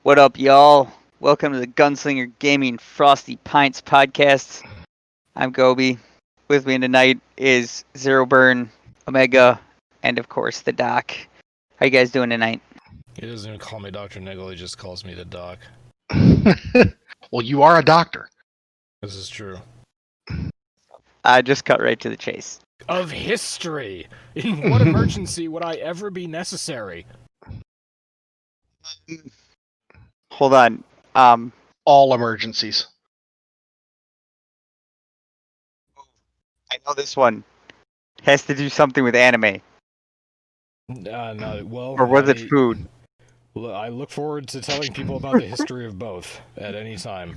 What up, y'all? Welcome to the Gunslinger Gaming Frosty Pints podcast. I'm Gobi. With me tonight is Zero Burn, Omega, and of course the Doc. How you guys doing tonight? He doesn't even call me DrNiggle, he just calls me the Doc. Well, you are a doctor. This is true. I just cut right to the chase. Of history! In what emergency would I ever be necessary? Hold on. All emergencies. I know this one has to do something with anime. No, well... Or was it food? I look forward to telling people about the history of both at any time.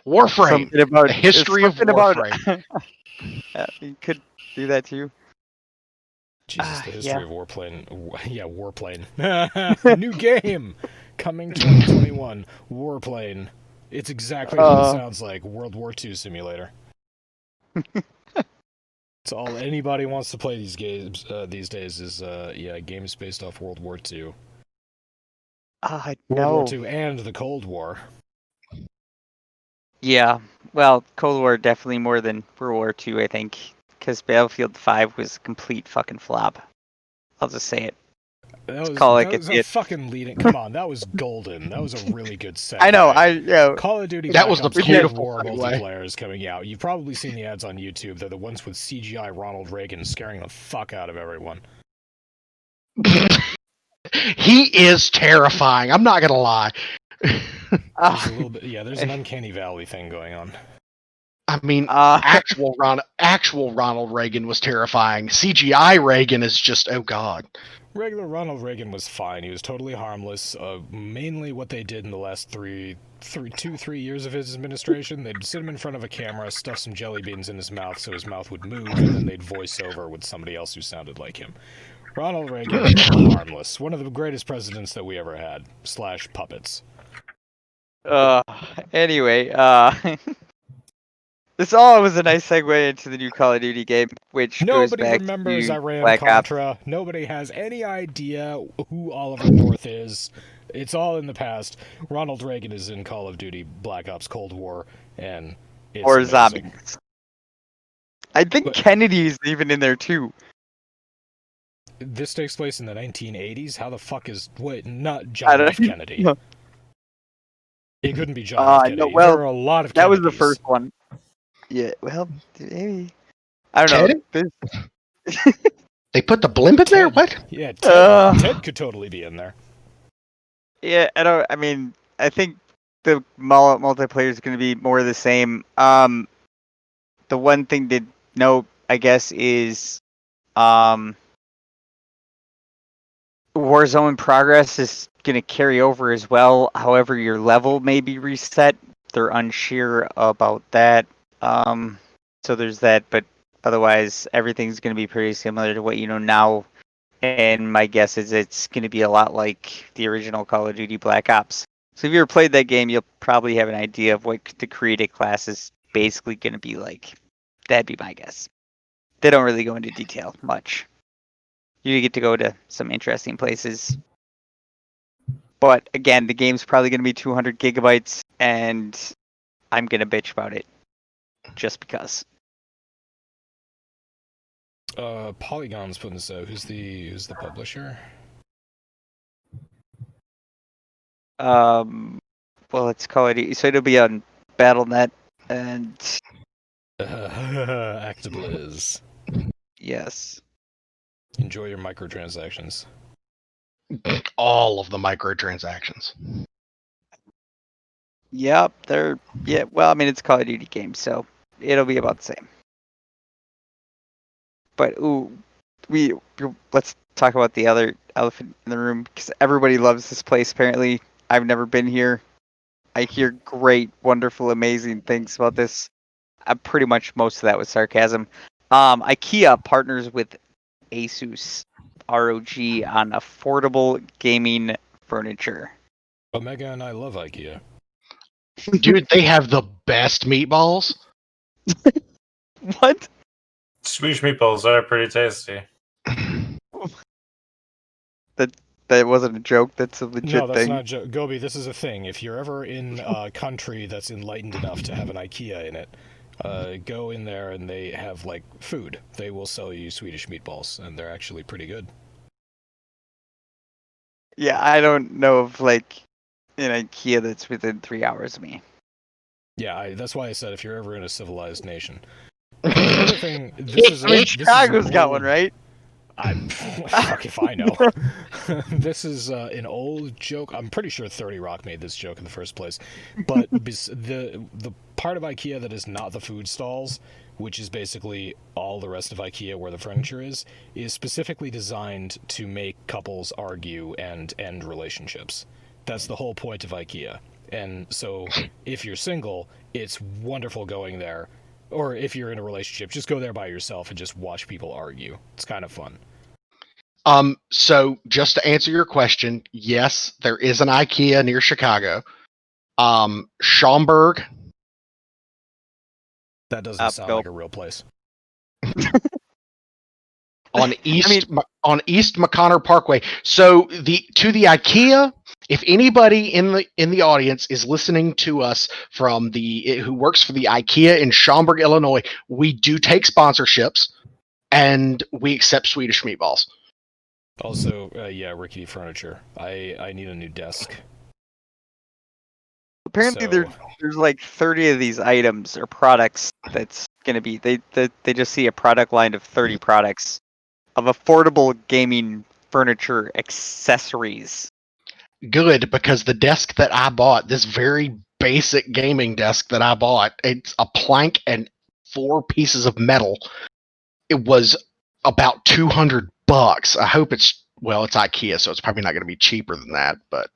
Warframe. Something about The history of Warframe. You could do that too. Jesus, the history yeah. of Warplane. Yeah, Warplane. New game! Coming 2021. Warplane. It's exactly what it sounds like. World War II simulator. It's all anybody wants to play these games these days is, games based off World War II. No. World War II and the Cold War. Yeah, well, Cold War definitely more than World War II, I think, because Battlefield 5 was a complete fucking flop. I'll just say it. That was a fucking leading. Come on, that was golden. That was a really good segue. I know, Call of Duty. That was the beautiful War multiplayer is coming out. You've probably seen the ads on YouTube. They're the ones with CGI Ronald Reagan scaring the fuck out of everyone. He is terrifying. I'm not gonna lie. There's a little bit, there's an uncanny valley thing going on. I mean, actual Ronald Reagan was terrifying. CGI Reagan is just, oh god. Regular Ronald Reagan was fine. He was totally harmless. Mainly what they did in the last 3 years of his administration, they'd sit him in front of a camera, stuff some jelly beans in his mouth so his mouth would move, and then they'd voice over with somebody else who sounded like him. Ronald Reagan was harmless. One of the greatest presidents that we ever had. / puppets. Anyway, this all was a nice segue into the new Call of Duty game, which nobody goes back remembers to Iran-Contra. Nobody has any idea who Oliver North is. It's all in the past. Ronald Reagan is in Call of Duty Black Ops Cold War, and it's or amazing. zombies. I think Kennedy's even in there too. This takes place in the 1980s? How the fuck is... Wait, not John F. Kennedy. It couldn't be John F. Kennedy. No, well, there are a lot of that Kennedys. was the first one. Yeah, well, maybe. I don't know. They put the blimp in there? What? Yeah, Ted could totally be in there. Yeah, I think the multiplayer is going to be more of the same. The one thing to note, I guess, is Warzone progress is going to carry over as well. However, your level may be reset. They're unsure about that. So there's that, but otherwise everything's going to be pretty similar to what you know now. And my guess is it's going to be a lot like the original Call of Duty Black Ops. So if you ever played that game, you'll probably have an idea of what the created class is basically going to be like. That'd be my guess. They don't really go into detail much. You get to go to some interesting places. But again, the game's probably going to be 200 gigabytes, and I'm going to bitch about it just because. Polygon's putting this out. Who's the publisher? Well, it's Call of Duty, so it'll be on Battle.net and ActiBliz. Yes. Enjoy your microtransactions. All of the microtransactions. Yep, it's a Call of Duty game, so it'll be about the same. But let's talk about the other elephant in the room, because everybody loves this place. Apparently, I've never been here. I hear great, wonderful, amazing things about this. Pretty much most of that was sarcasm. IKEA partners with Asus ROG on affordable gaming furniture. Omega and I love IKEA. Dude, they have the best meatballs. What? Swedish meatballs are pretty tasty. That wasn't a joke. That's a legit No, that's thing. not a joke. Gobi, this is a thing. If you're ever in a country that's enlightened enough to have an IKEA in it, go in there and they have, like, food. They will sell you Swedish meatballs, and they're actually pretty good. Yeah, I don't know of, like, an IKEA that's within 3 hours of me. Yeah, that's why I said if you're ever in a civilized nation. The other thing, this is I mean, this is Chicago's got one, old- right? Fuck if I know. This is an old joke. I'm pretty sure 30 Rock made this joke in the first place. But the part of IKEA that is not the food stalls, which is basically all the rest of IKEA where the furniture is specifically designed to make couples argue and end relationships. That's the whole point of IKEA. And so if you're single, it's wonderful going there. Or if you're in a relationship, just go there by yourself and just watch people argue. It's kind of fun. So just to answer your question, yes, there is an IKEA near Chicago. Schaumburg. That doesn't sound nope. like a real place. On East McConnell Parkway. So to the IKEA, if anybody in the audience is listening to us from who works for the IKEA in Schaumburg, Illinois, we do take sponsorships and we accept Swedish meatballs. Also, yeah, rickety furniture. I need a new desk. Apparently, there's like 30 of these items or products that's gonna be they just see a product line of 30 products of affordable gaming furniture accessories. Good, because the desk that I bought, this very basic gaming desk that I bought, it's a plank and 4 pieces of metal. It was about $200. I hope it's IKEA, so it's probably not going to be cheaper than that, but.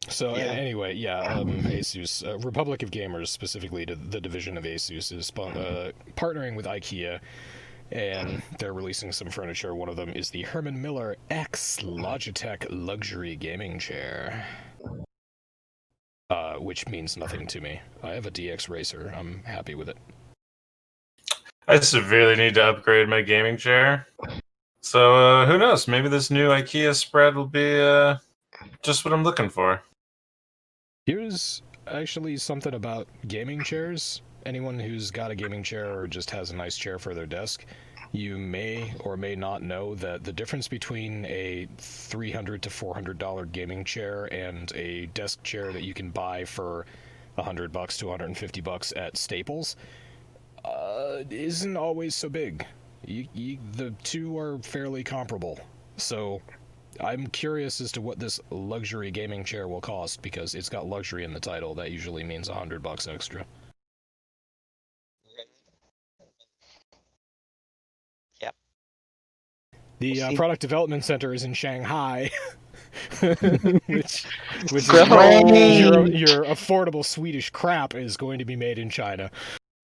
So anyway, Asus, Republic of Gamers, specifically the division of Asus, is partnering with IKEA, and they're releasing some furniture. One of them is the Herman Miller X Logitech Luxury Gaming Chair, which means nothing to me. I have a DX Racer. I'm happy with it. I severely need to upgrade my gaming chair. So who knows? Maybe this new IKEA spread will be just what I'm looking for. Here's actually something about gaming chairs. Anyone who's got a gaming chair or just has a nice chair for their desk, you may or may not know that the difference between a $300 to $400 gaming chair and a desk chair that you can buy for $100 to $150 at Staples isn't always so big. The two are fairly comparable. So I'm curious as to what this luxury gaming chair will cost, because it's got luxury in the title. That usually means $100 extra. Yep. The product development center is in Shanghai, which is your affordable Swedish crap is going to be made in China.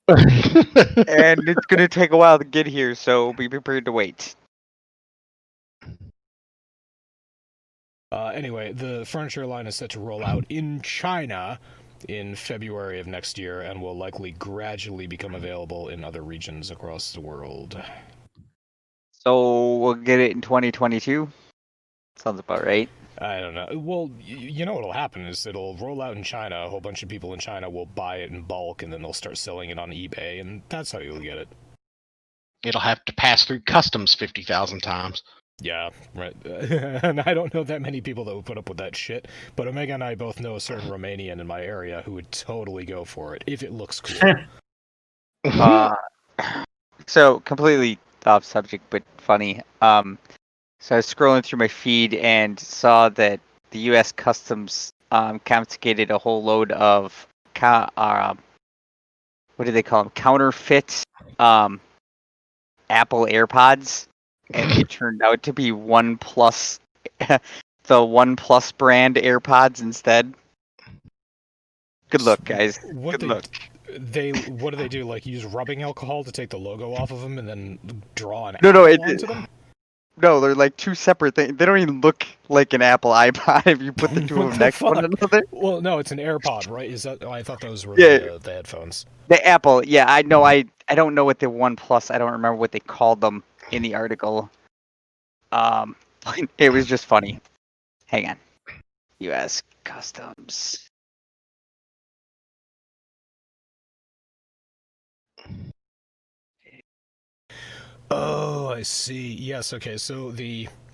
And it's going to take a while to get here, so be prepared to wait. Anyway, the furniture line is set to roll out in China in February of next year, and will likely gradually become available in other regions across the world. So we'll get it in 2022? Sounds about right. I don't know. Well, you know what'll happen is it'll roll out in China, a whole bunch of people in China will buy it in bulk, and then they'll start selling it on eBay, and that's how you'll get it. It'll have to pass through customs 50,000 times. Yeah, right. And I don't know that many people that would put up with that shit, but Omega and I both know a certain Romanian in my area who would totally go for it, if it looks cool. So, completely off subject, but funny. So I was scrolling through my feed and saw that the U.S. Customs confiscated a whole load of what do they call them? Counterfeit Apple AirPods, and it turned out to be OnePlus, the OnePlus brand AirPods instead. Good luck, guys. Good luck. What do they do? Like use rubbing alcohol to take the logo off of them and then draw an apple onto them? No, they're like two separate things. They don't even look like an Apple iPod if you put the two of them next to one another. Well, no, it's an AirPod, right? Is that? I thought those were the headphones. The Apple, yeah, I know. I don't know what the OnePlus. I don't remember what they called them in the article. It was just funny. Hang on. U.S. Customs. Oh, I see. Yes, okay, so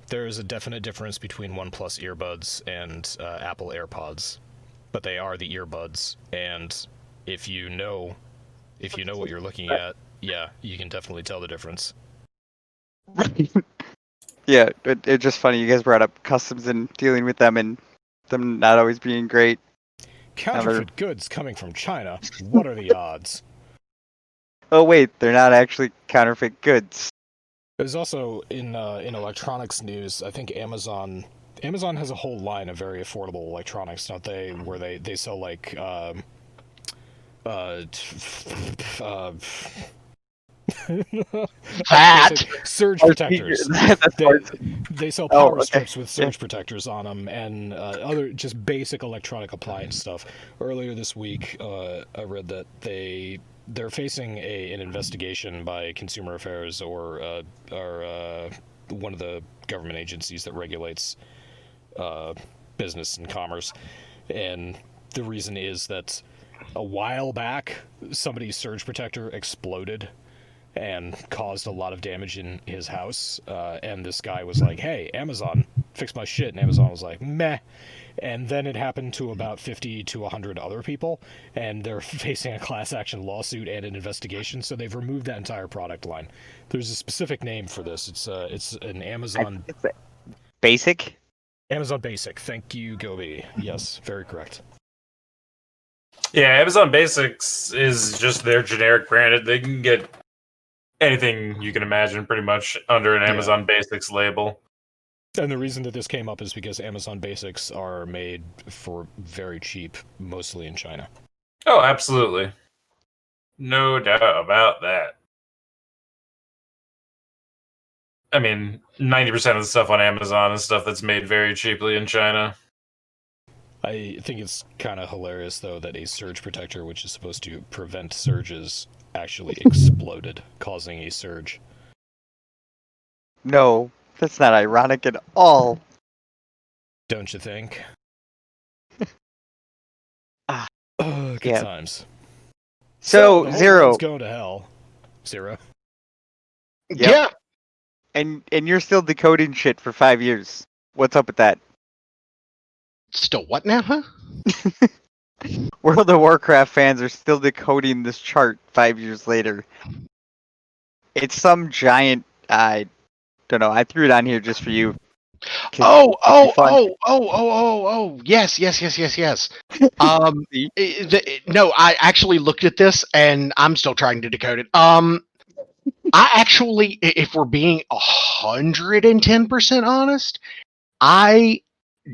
there's a definite difference between OnePlus earbuds and Apple AirPods, but they are the earbuds, and if you know what you're looking at, yeah, you can definitely tell the difference. Yeah, it's just funny. You guys brought up customs and dealing with them and them not always being great. Counterfeit goods coming from China. What are the odds? Oh wait, they're not actually counterfeit goods. There's also in electronics news, I think Amazon has a whole line of very affordable electronics, don't they? Where they sell like That surge protectors. They sell power okay. strips with surge protectors on them and other just basic electronic appliance stuff. Earlier this week, I read that they're facing an investigation by Consumer Affairs or one of the government agencies that regulates business and commerce, and the reason is that a while back somebody's surge protector exploded and caused a lot of damage in his house, and this guy was like, hey, Amazon, fix my shit, and Amazon was like, meh. And then it happened to about 50 to 100 other people, and they're facing a class action lawsuit and an investigation, so they've removed that entire product line. There's a specific name for this. It's an Amazon... Basic? Amazon Basic. Thank you, Gobi. Yes, very correct. Yeah, Amazon Basics is just their generic brand. They can get anything you can imagine pretty much under an Amazon Basics label. And the reason that this came up is because Amazon Basics are made for very cheap, mostly in China. Oh, absolutely. No doubt about that. I mean, 90% of the stuff on Amazon is stuff that's made very cheaply in China. I think it's kind of hilarious, though, that a surge protector, which is supposed to prevent surges, actually exploded, causing a surge. No, that's not ironic at all. Don't you think? Good Yeah. times. So the whole Zero. world's going to hell. Zero. Yep. Yeah. And you're still decoding shit for 5 years. What's up with that? Still what now, huh? World of Warcraft fans are still decoding this chart 5 years later. It's some giant. I don't know. I threw it on here just for you. Oh, fun. yes. No, I actually looked at this and I'm still trying to decode it. I actually, if we're being 110% honest, I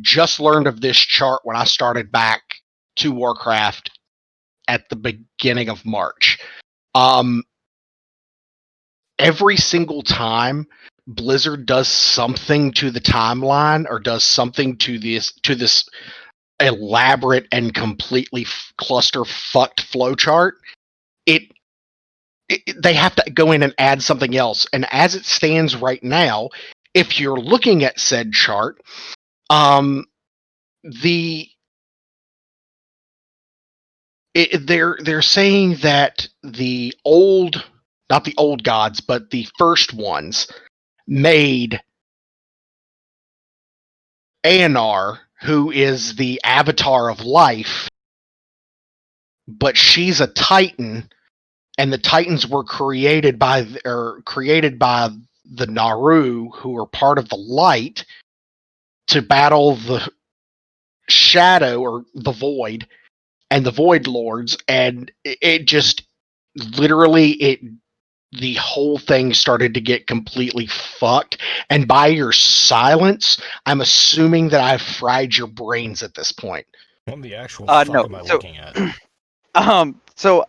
just learned of this chart when I started back to Warcraft at the beginning of March. Every single time Blizzard does something to the timeline or does something to this elaborate and completely cluster fucked flowchart, they have to go in and add something else. And as it stands right now, if you're looking at said chart, they're saying that the old, not the old gods, but the first ones made Aenar, who is the avatar of life, but she's a Titan, and the Titans were created by the Naru, who are part of the light, to battle the shadow or the void and the void lords, and it just literally the whole thing started to get completely fucked. And by your silence, I'm assuming that I've fried your brains at this point. What the actual fuck am I looking at? So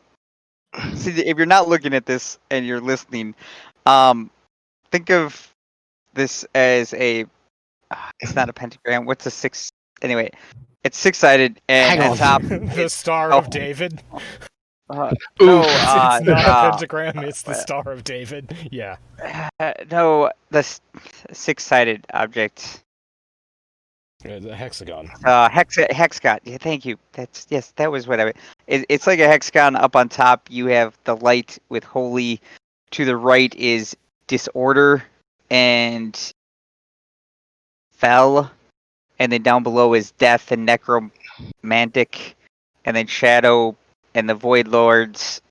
see, if you're not looking at this and you're listening, think of this as a. It's not a pentagram. What's a six? Anyway, it's six-sided and Hang at on. top. The Star of David? No, it's not a pentagram, it's the Star of David. Yeah. No, six-sided object. The hexagon. Hexagon. Yeah, thank you. That was what it's like a hexagon. Up on top, you have the light with holy. To the right is disorder and fell, and then down below is death and necromantic, and then shadow and the void lords,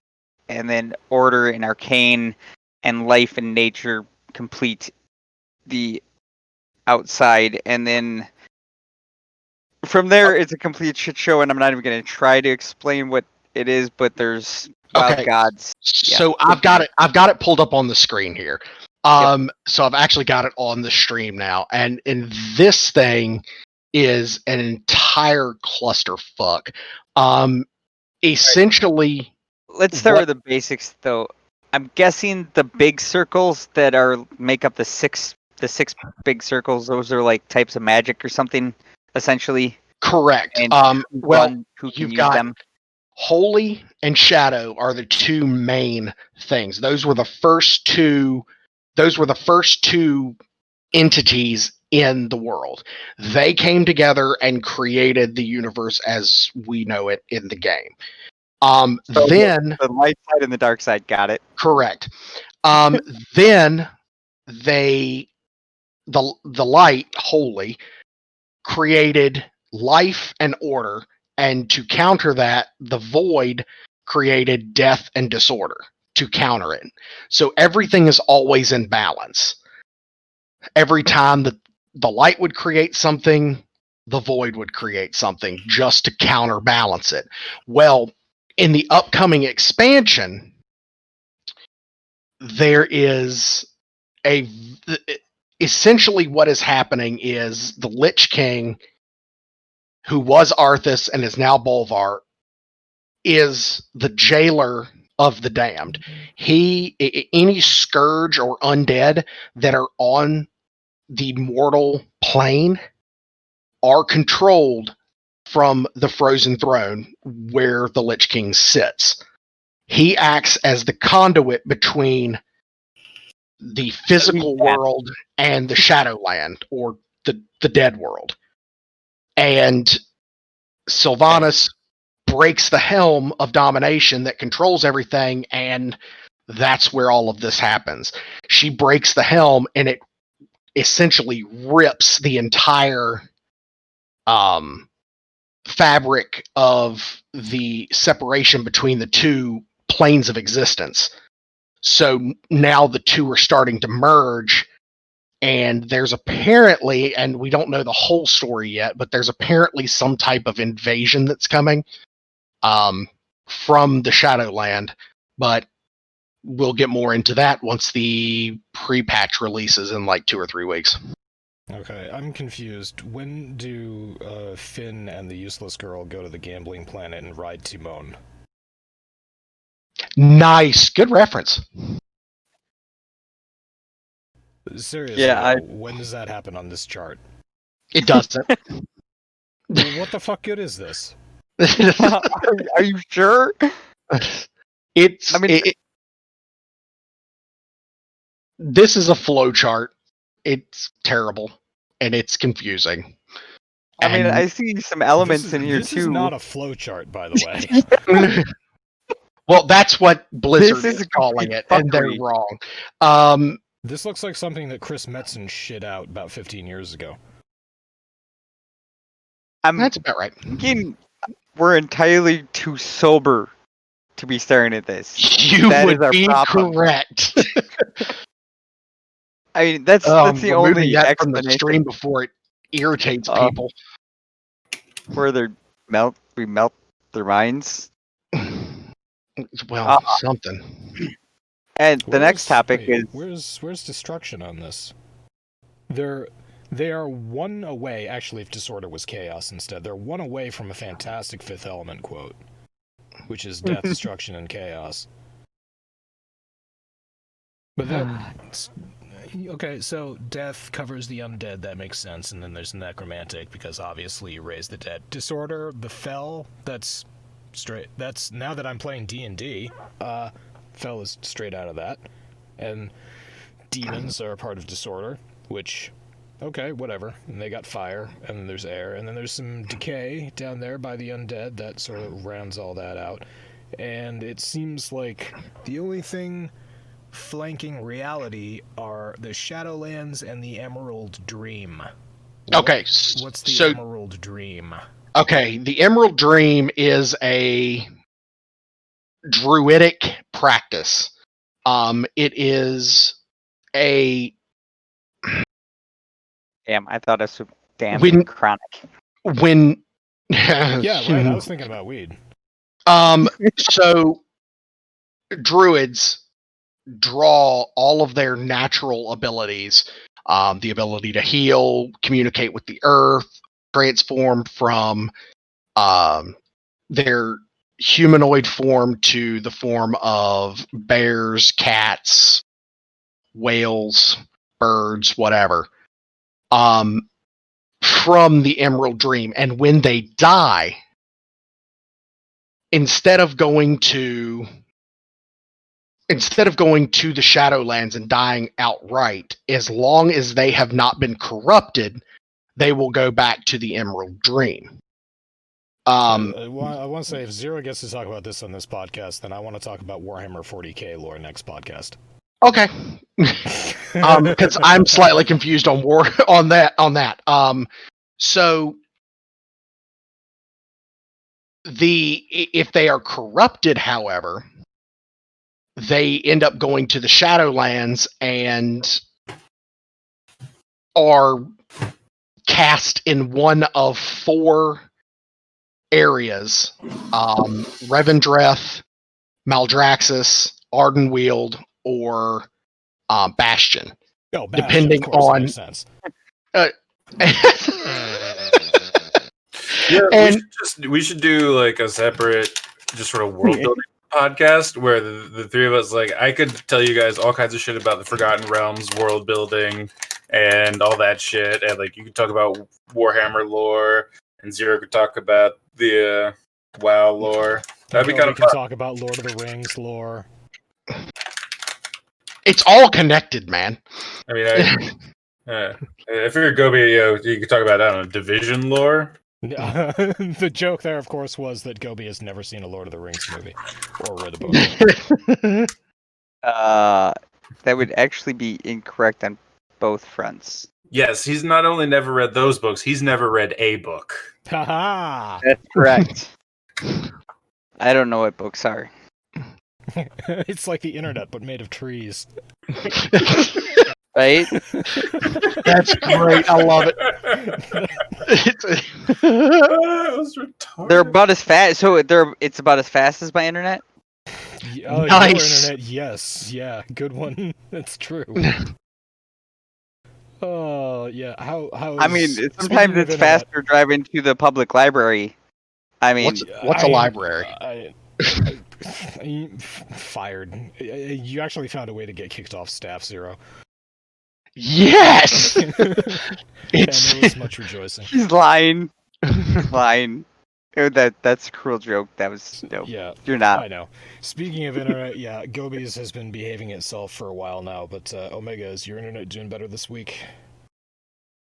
and then order and arcane, and life and nature complete the outside, and then from there it's a complete shit show, and I'm not even going to try to explain what it is, but there's wild gods. So yeah. I've got it pulled up on the screen here. So I've actually got it on the stream now, and this thing is an entire clusterfuck. Essentially, let's start with the basics, though. I'm guessing the big circles that make up the six big circles. Those are like types of magic or something, essentially. Correct. And you've got them. Holy and shadow are the two main things. Those were the first two entities in the world. They came together and created the universe as we know it in the game. So then the light side and the dark side, got it. Correct. Then the light, holy, created life and order, and to counter that, the void created death and disorder to counter it. So everything is always in balance. Every time the light would create something, the void would create something just to counterbalance it. Well, in the upcoming expansion, there is essentially what is happening is the Lich King, who was Arthas and is now Bolvar, is the jailer of the damned. Any scourge or undead that are on the mortal plane are controlled from the frozen throne where the Lich King sits. He acts as the conduit between the physical world and the Shadowland, or the dead world. And Sylvanas breaks the helm of domination that controls everything, and that's where all of this happens. She breaks the helm, and it essentially rips the entire fabric of the separation between the two planes of existence. So now the two are starting to merge, and there's apparently, and we don't know the whole story yet, but there's apparently some type of invasion that's coming from the Shadowland, but we'll get more into that once the pre-patch releases in like 2 or 3 weeks. Okay, I'm confused. When do Finn and the useless girl go to the gambling planet and ride Timon? Nice, good reference. Seriously, when does that happen on this chart? It doesn't. Well, what the fuck good is this? Are you sure? This is a flow chart. It's terrible, and it's confusing. I see some elements in here too. This is not a flow chart, by the way. Well, that's what Blizzard is calling it, and they're wrong. This looks like something that Chris Metzen shit out about 15 years ago. That's about right. We're entirely too sober to be staring at this. You would be correct. I mean, that's the only that explanation from the stream before it irritates people. Where we melt their minds. Well, something. And the next topic is where's destruction on this? They are one away. Actually, if disorder was chaos instead, they're one away from a fantastic Fifth Element quote, which is death, destruction, and chaos. But then, okay, so death covers the undead. That makes sense. And then there's necromantic, because obviously you raise the dead. Disorder, the fell. That's straight. That's now that I'm playing D&D. Fell is straight out of that. And demons are a part of disorder. which, okay, whatever. And they got fire, and then there's air, and then there's some decay down there by the undead that sort of rounds all that out. And it seems like the only thing flanking reality are the Shadowlands and the Emerald Dream. Okay, What's the Emerald Dream? Okay, the Emerald Dream is a druidic practice. It is a Damn, I thought it was damn When- chronic. when Yeah, right. I was thinking about weed. So druids draw all of their natural abilities, the ability to heal, communicate with the earth, transform from their humanoid form to the form of bears, cats, whales, birds, whatever, from the Emerald Dream. And when they die, instead of going to the Shadowlands and dying outright, as long as they have not been corrupted, they will go back to the Emerald Dream. I want to say, if Zero gets to talk about this on this podcast, then I want to talk about Warhammer 40k lore next podcast. Okay. Because I'm slightly confused on that. So if they are corrupted, however, they end up going to the Shadowlands and are cast in one of 4 areas: Revendreth, Maldraxxus, Ardenweald, or Bastion. Oh, Bastion, Depending of course, on- makes sense. Yeah, And- we should do like a separate, just sort of world building podcast where the three of us, like, I could tell you guys all kinds of shit about the Forgotten Realms world building and all that shit, and like you could talk about Warhammer lore, and Zero could talk about the WoW lore. That'd be kind of We can fun. talk about Lord of the Rings lore. It's all connected, man. I mean, I figured Gobi, you could talk about, I don't know, Division lore. The joke there, of course, was that Gobi has never seen a Lord of the Rings movie or read a book. That would actually be incorrect on both fronts. Yes, he's not only never read those books, he's never read a book. Haha! That's correct. I don't know what books are. It's like the internet, but made of trees. Right? That's great. I love it. That was retarded. They're about as fast. So it's about as fast as my internet. Oh, Nice. your internet, yes. Yeah, good one. That's true. Oh, yeah. How I mean, speaking sometimes of it's internet, faster driving to the public library. I mean, What's a library? Fired. You actually found a way to get kicked off staff, Zero. Yes. And It's there was much rejoicing. he's lying. Lying. Oh, that's a cruel joke. That was no. Yeah, You're not. I know. Speaking of internet, yeah, Gobi's has been behaving itself for a while now, but Omega, is your internet doing better this week?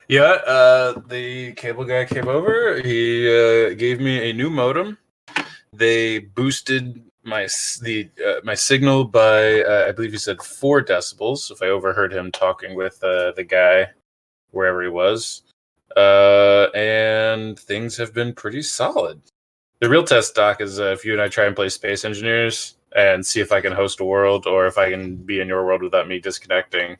Yeah, the cable guy came over. He gave me a new modem. They boosted my signal by I believe he said 4 decibels. If I overheard him talking with the guy wherever he was, and things have been pretty solid. The real test, Doc, is if you and I try and play Space Engineers and see if I can host a world or if I can be in your world without me disconnecting.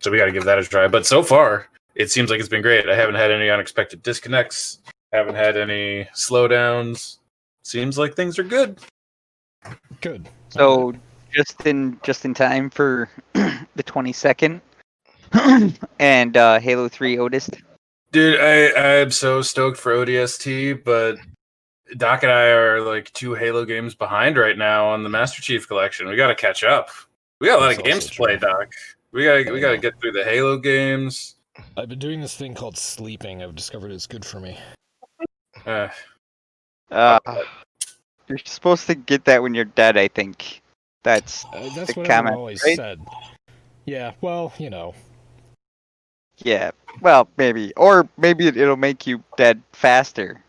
So we got to give that a try. But so far, it seems like it's been great. I haven't had any unexpected disconnects. Haven't had any slowdowns. Seems like things are good. Good. So just in time for the 22nd and Halo 3 Otis. Dude, I'm so stoked for ODST, but Doc and I are like 2 Halo games behind right now on the Master Chief Collection. We got to catch up. We got a lot That's of games also to play, true. Doc. We gotta get through the Halo games. I've been doing this thing called sleeping. I've discovered it's good for me. Uh, You're supposed to get that when you're dead, I think. That's That's the what comment, I've always right? said. Yeah, well, you know. Yeah, well, maybe. Or maybe it'll make you dead faster.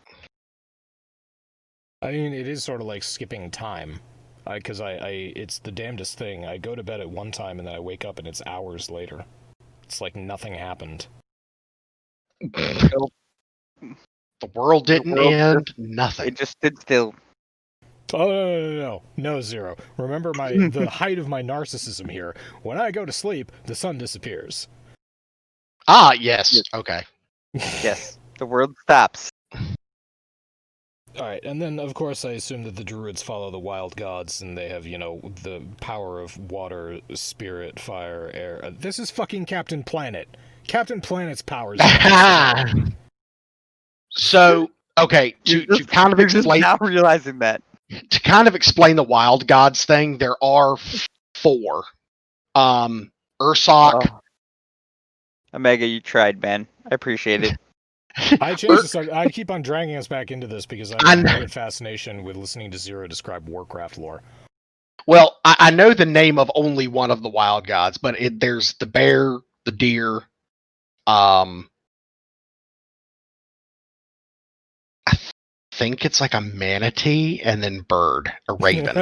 I mean, it is sort of like skipping time. Because it's the damnedest thing. I go to bed at one time and then I wake up and it's hours later. It's like nothing happened. The world didn't world end. Nothing. It just stood still. Oh, no, Zero. Remember the height of my narcissism here. When I go to sleep, the sun disappears. Ah, yes. Okay. Yes, the world stops. Alright, and then, of course, I assume that the druids follow the wild gods, and they have, the power of water, spirit, fire, air. This is fucking Captain Planet. Captain Planet's powers. So, okay, to kind of explain... now realizing that. To kind of explain the wild gods thing, there are 4. Ursoc... Omega, you tried, man. I appreciate it. I changed the subject. I keep on dragging us back into this because I have a great fascination with listening to Zero describe Warcraft lore. Well, I know the name of only one of the wild gods, but there's the bear, the deer, I think it's like a manatee, and then bird, a raven.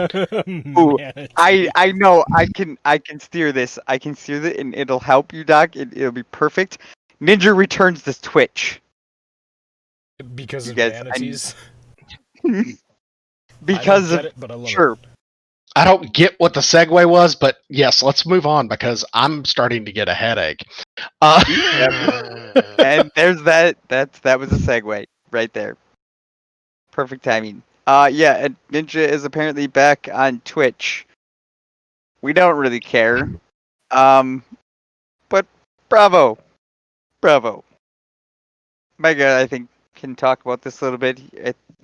Ooh, I know. I can steer this. I can steer it, and it'll help you, Doc. It'll be perfect. Ninja returns to Twitch. Because of guys, manatees? Because I don't of get it, but I love sure. it. I don't get what the segue was, but yes, let's move on because I'm starting to get a headache. And there's that. That was a segue right there. Perfect timing. Yeah, and Ninja is apparently back on Twitch. We don't really care. But bravo. Mega, I think, can talk about this a little bit.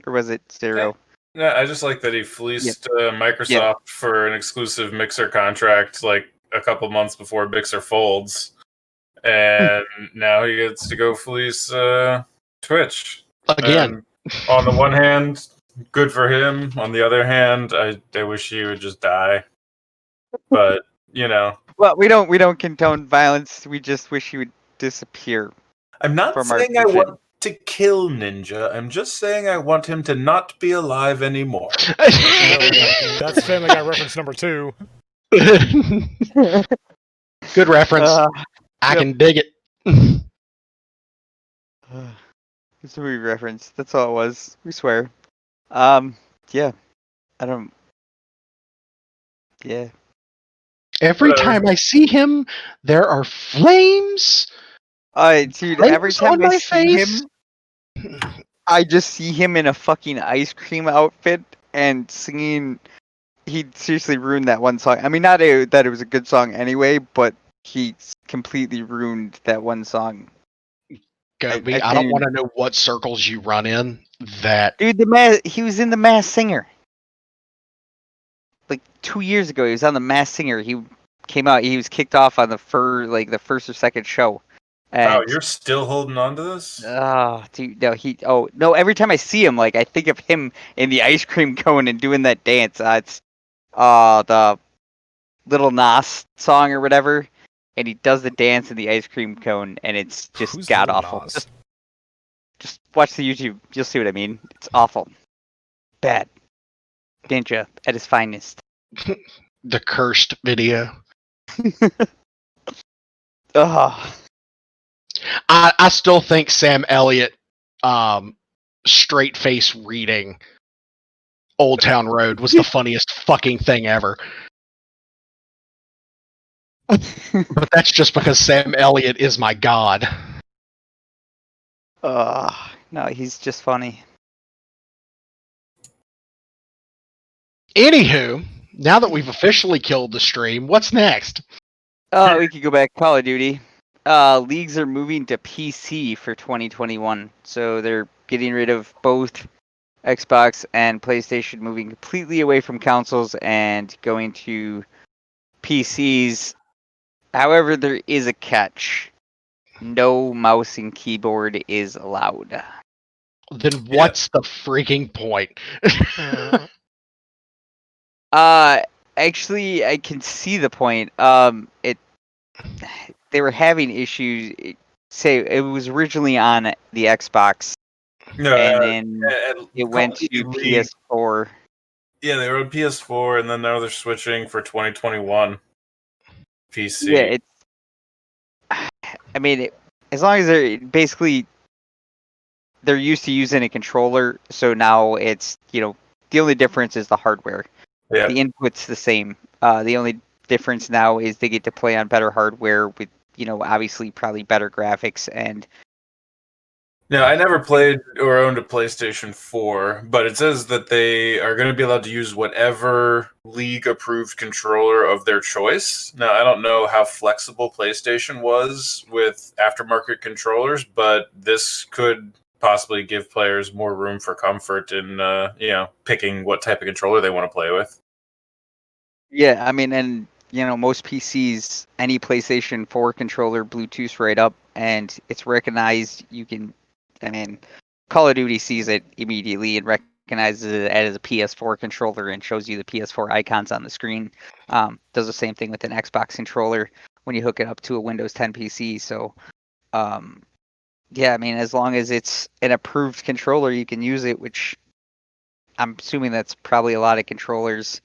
Or was it Stereo? Yeah, I just like that he fleeced Microsoft for an exclusive Mixer contract like a couple months before Mixer folds. And now he gets to go fleece Twitch. Again. On the one hand, good for him. On the other hand, I wish he would just die. But, Well, we don't condone violence. We just wish he would disappear. I'm not saying I want to kill Ninja. I'm just saying I want him to not be alive anymore. That's Family Guy reference number 2. Good reference. I can dig it. It's a movie reference. That's all it was. We swear. Yeah. I don't. Yeah. Every time I see him, there are flames. Dude, every time I see him, I just see him in a fucking ice cream outfit and singing. He seriously ruined that one song. I mean, not that it was a good song anyway, but he completely ruined that one song. Gobi, I don't want to know what circles you run in. Dude, he was in The Masked Singer. Like 2 years ago, he was on The Masked Singer. He came out. He was kicked off on the first or second show. Wow, you're still holding on to this? Oh, dude, no, no. Every time I see him, like I think of him in the ice cream cone and doing that dance. It's the Little Nas song or whatever, and he does the dance in the ice cream cone, and it's just god awful. Just watch the YouTube. You'll see what I mean. It's awful, bad. Ninja at his finest. The cursed video. Ugh. I still think Sam Elliott straight face reading Old Town Road was the funniest fucking thing ever. But that's just because Sam Elliott is my god. No, he's just funny. Anywho, now that we've officially killed the stream, what's next? Oh, we could go back to Call of Duty. Leagues are moving to PC for 2021, so they're getting rid of both Xbox and PlayStation, moving completely away from consoles and going to PCs. However, there is a catch. No mouse and keyboard is allowed. Then what's the freaking point? Actually, I can see the point. they were having issues. Say it was originally on the Xbox, No, and then it Call went of Duty to League. PS4. Yeah, they were on PS4, and then now they're switching for 2021 PC. Yeah, it's. I mean, as long as they're used to using a controller, so now it's the only difference is the hardware. Yeah. The input's the same. The only difference now is they get to play on better hardware with obviously probably better graphics and. Now, I never played or owned a PlayStation 4, but it says that they are going to be allowed to use whatever league-approved controller of their choice. Now, I don't know how flexible PlayStation was with aftermarket controllers, but this could possibly give players more room for comfort in, picking what type of controller they want to play with. Yeah, I mean, and most PCs, any PlayStation 4 controller, Bluetooth right up, and it's recognized. I mean, Call of Duty sees it immediately and recognizes it as a PS4 controller and shows you the PS4 icons on the screen. Does the same thing with an Xbox controller when you hook it up to a Windows 10 PC. So, yeah, I mean, as long as it's an approved controller, you can use it, which I'm assuming that's probably a lot of controllers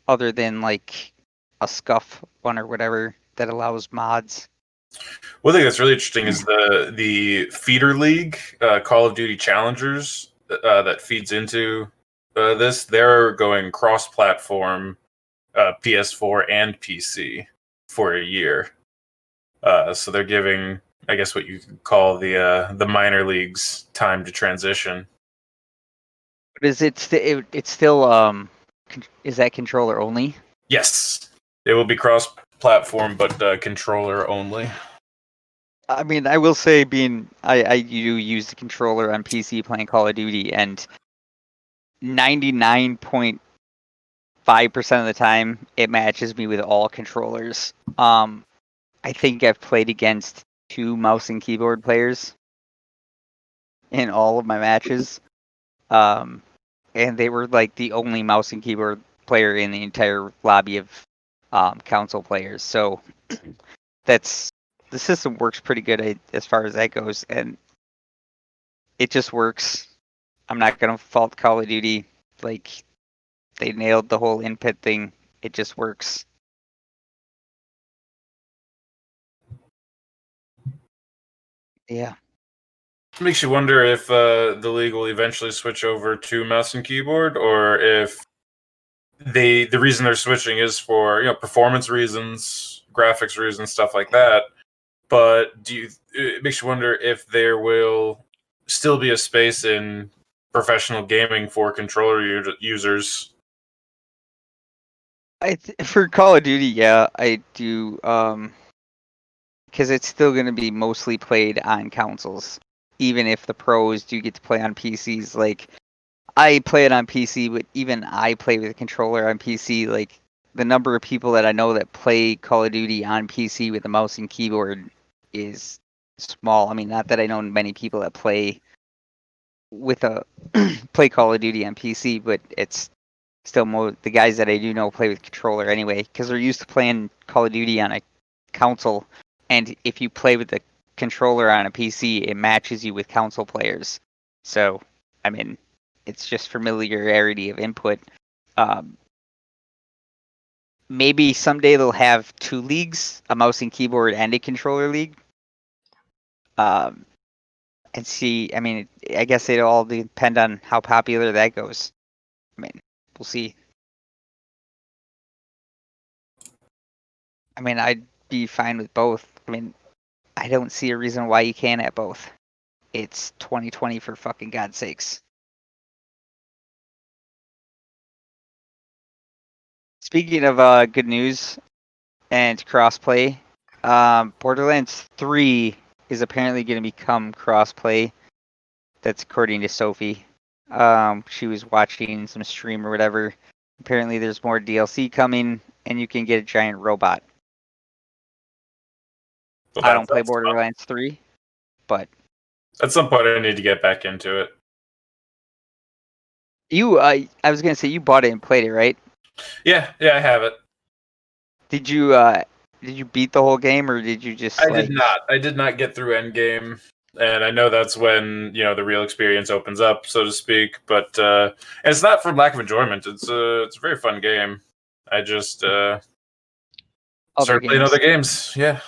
other than like a Scuff one or whatever that allows mods. One thing that's really interesting is the feeder league, Call of Duty Challengers, that feeds into this. They're going cross-platform, PS4 and PC for a year. So they're giving, I guess, what you could call the minor leagues time to transition. But is it's still is that controller only? Yes, it will be cross-platform, but controller only. I mean, I will say, I do use the controller on PC playing Call of Duty, and 99.5% of the time it matches me with all controllers. I think I've played against 2 mouse and keyboard players in all of my matches. And they were like the only mouse and keyboard player in the entire lobby of console players. So the system works pretty good as far as that goes, and it just works. I'm not gonna fault Call of Duty. Like, they nailed the whole input thing. It just works. Yeah. Makes you wonder if the league will eventually switch over to mouse and keyboard, or if the reason they're switching is for performance reasons, graphics reasons, stuff like that. But it makes you wonder if there will still be a space in professional gaming for controller users. For Call of Duty, yeah, I do. Because it's still going to be mostly played on consoles, even if the pros do get to play on PCs. Like, I play it on PC, but even I play with a controller on PC. Like, the number of people that I know that play Call of Duty on PC with a mouse and keyboard is small. I mean, not that I know many people that play play Call of Duty on PC, but it's still the guys that I do know play with controller anyway, because they're used to playing Call of Duty on a console. And if you play with the controller on a PC, it matches you with console players. So, I mean, it's just familiarity of input. Maybe someday they'll have 2 leagues, a mouse and keyboard and a controller league. And see, I mean, I guess it'll all depend on how popular that goes. I mean, we'll see. I mean, I'd be fine with both. I mean, I don't see a reason why you can't at both. It's 2020 for fucking God's sakes. Speaking of good news and crossplay, Borderlands 3 is apparently going to become crossplay. That's according to Sophie. She was watching some stream or whatever. Apparently there's more DLC coming, and you can get a giant robot. Well, I don't play Borderlands 3, but at some point I need to get back into it. I was going to say you bought it and played it, right? Yeah, I have it. Did you you beat the whole game, or did you just? I did not. I did not get through Endgame, and I know that's when the real experience opens up, so to speak. But and it's not for lack of enjoyment. It's a very fun game. I just started playing other games. Yeah.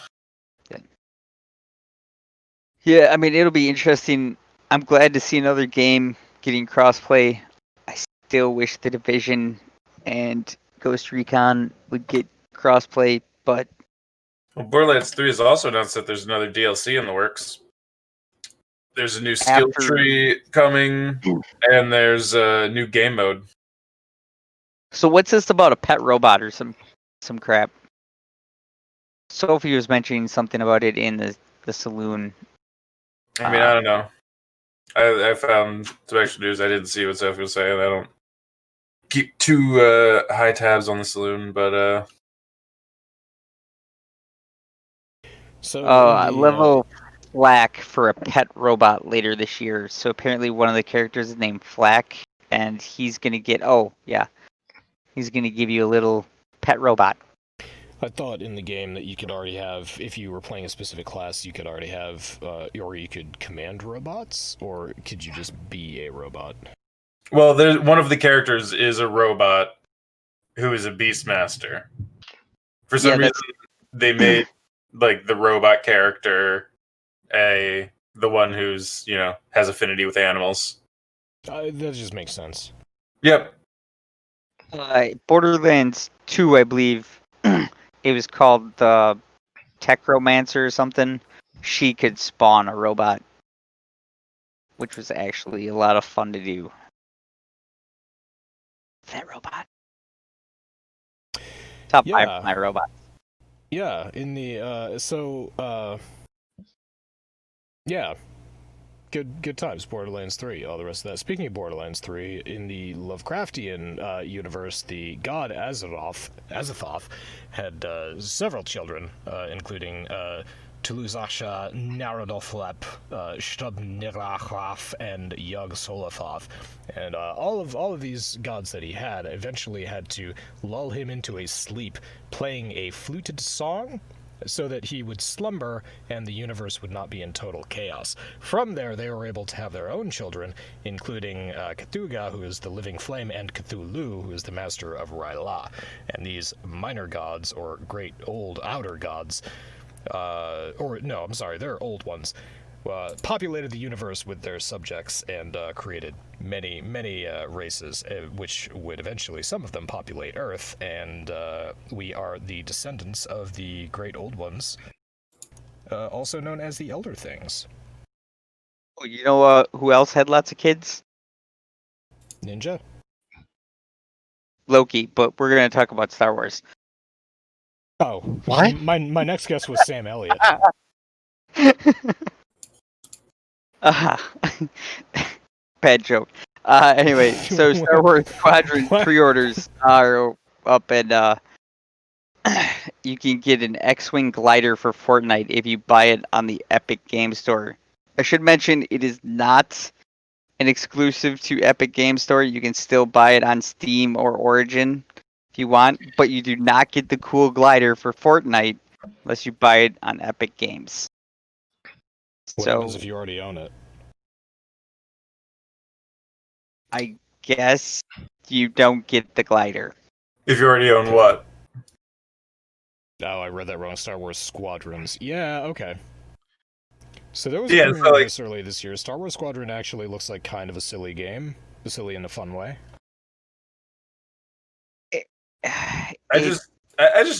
Yeah, I mean, it'll be interesting. I'm glad to see another game getting crossplay. I still wish The Division and Ghost Recon would get crossplay, but Well, Borderlands 3 has also announced that there's another DLC in the works. There's a new skill tree coming, and there's a new game mode. So what's this about a pet robot or some crap? Sophie was mentioning something about it in the saloon. I mean, I don't know. I found some extra news. I didn't see what Sophie was saying. I don't keep too high tabs on the saloon, but level Flack for a pet robot later this year. So apparently one of the characters is named Flack, and he's gonna get he's gonna give you a little pet robot. I thought in the game that you could already have, if you were playing a specific class, you could already have, or you could command robots, or could you just be a robot? Well, one of the characters is a robot who is a Beastmaster. For some reason, they made like the robot character the one who's has affinity with animals. That just makes sense. Yep. Borderlands 2, I believe. It was called the Techromancer or something. She could spawn a robot, which was actually a lot of fun to do. That robot. Top 5 of my robots. Yeah, in the yeah. Good times, Borderlands 3, all the rest of that. Speaking of Borderlands 3, in the Lovecraftian universe, the god Azathoth had several children, including Tuluzasha, Narodothlep, Shtubnirachlaf, and Yog-Solothroth. And all of these gods that he had eventually had to lull him into a sleep, playing a fluted song, so that he would slumber and the universe would not be in total chaos. From there, they were able to have their own children, including Cthulhu, who is the living flame, and Cthulhu, who is the master of Ryla. And these minor gods, or great old outer gods, they're old ones, populated the universe with their subjects and created many races, which would eventually, some of them, populate Earth, and we are the descendants of the Great Old Ones, also known as the Elder Things. Oh, you know who else had lots of kids? Ninja? Loki, but we're going to talk about Star Wars. Oh, what? My next guess was Sam Elliott. Bad joke. Anyway, so Star Wars Squadron pre-orders are up, and you can get an X-Wing glider for Fortnite if you buy it on the Epic Game Store. I should mention it is not an exclusive to Epic Game Store. You can still buy it on Steam or Origin if you want, but you do not get the cool glider for Fortnite unless you buy it on Epic Games. What happens if you already own it? I guess you don't get the glider. If you already own what? Oh, I read that wrong. Star Wars Squadrons. Yeah, okay. So there was a premiere of this early this year. Star Wars Squadron actually looks like kind of a silly game. Silly in a fun way. I just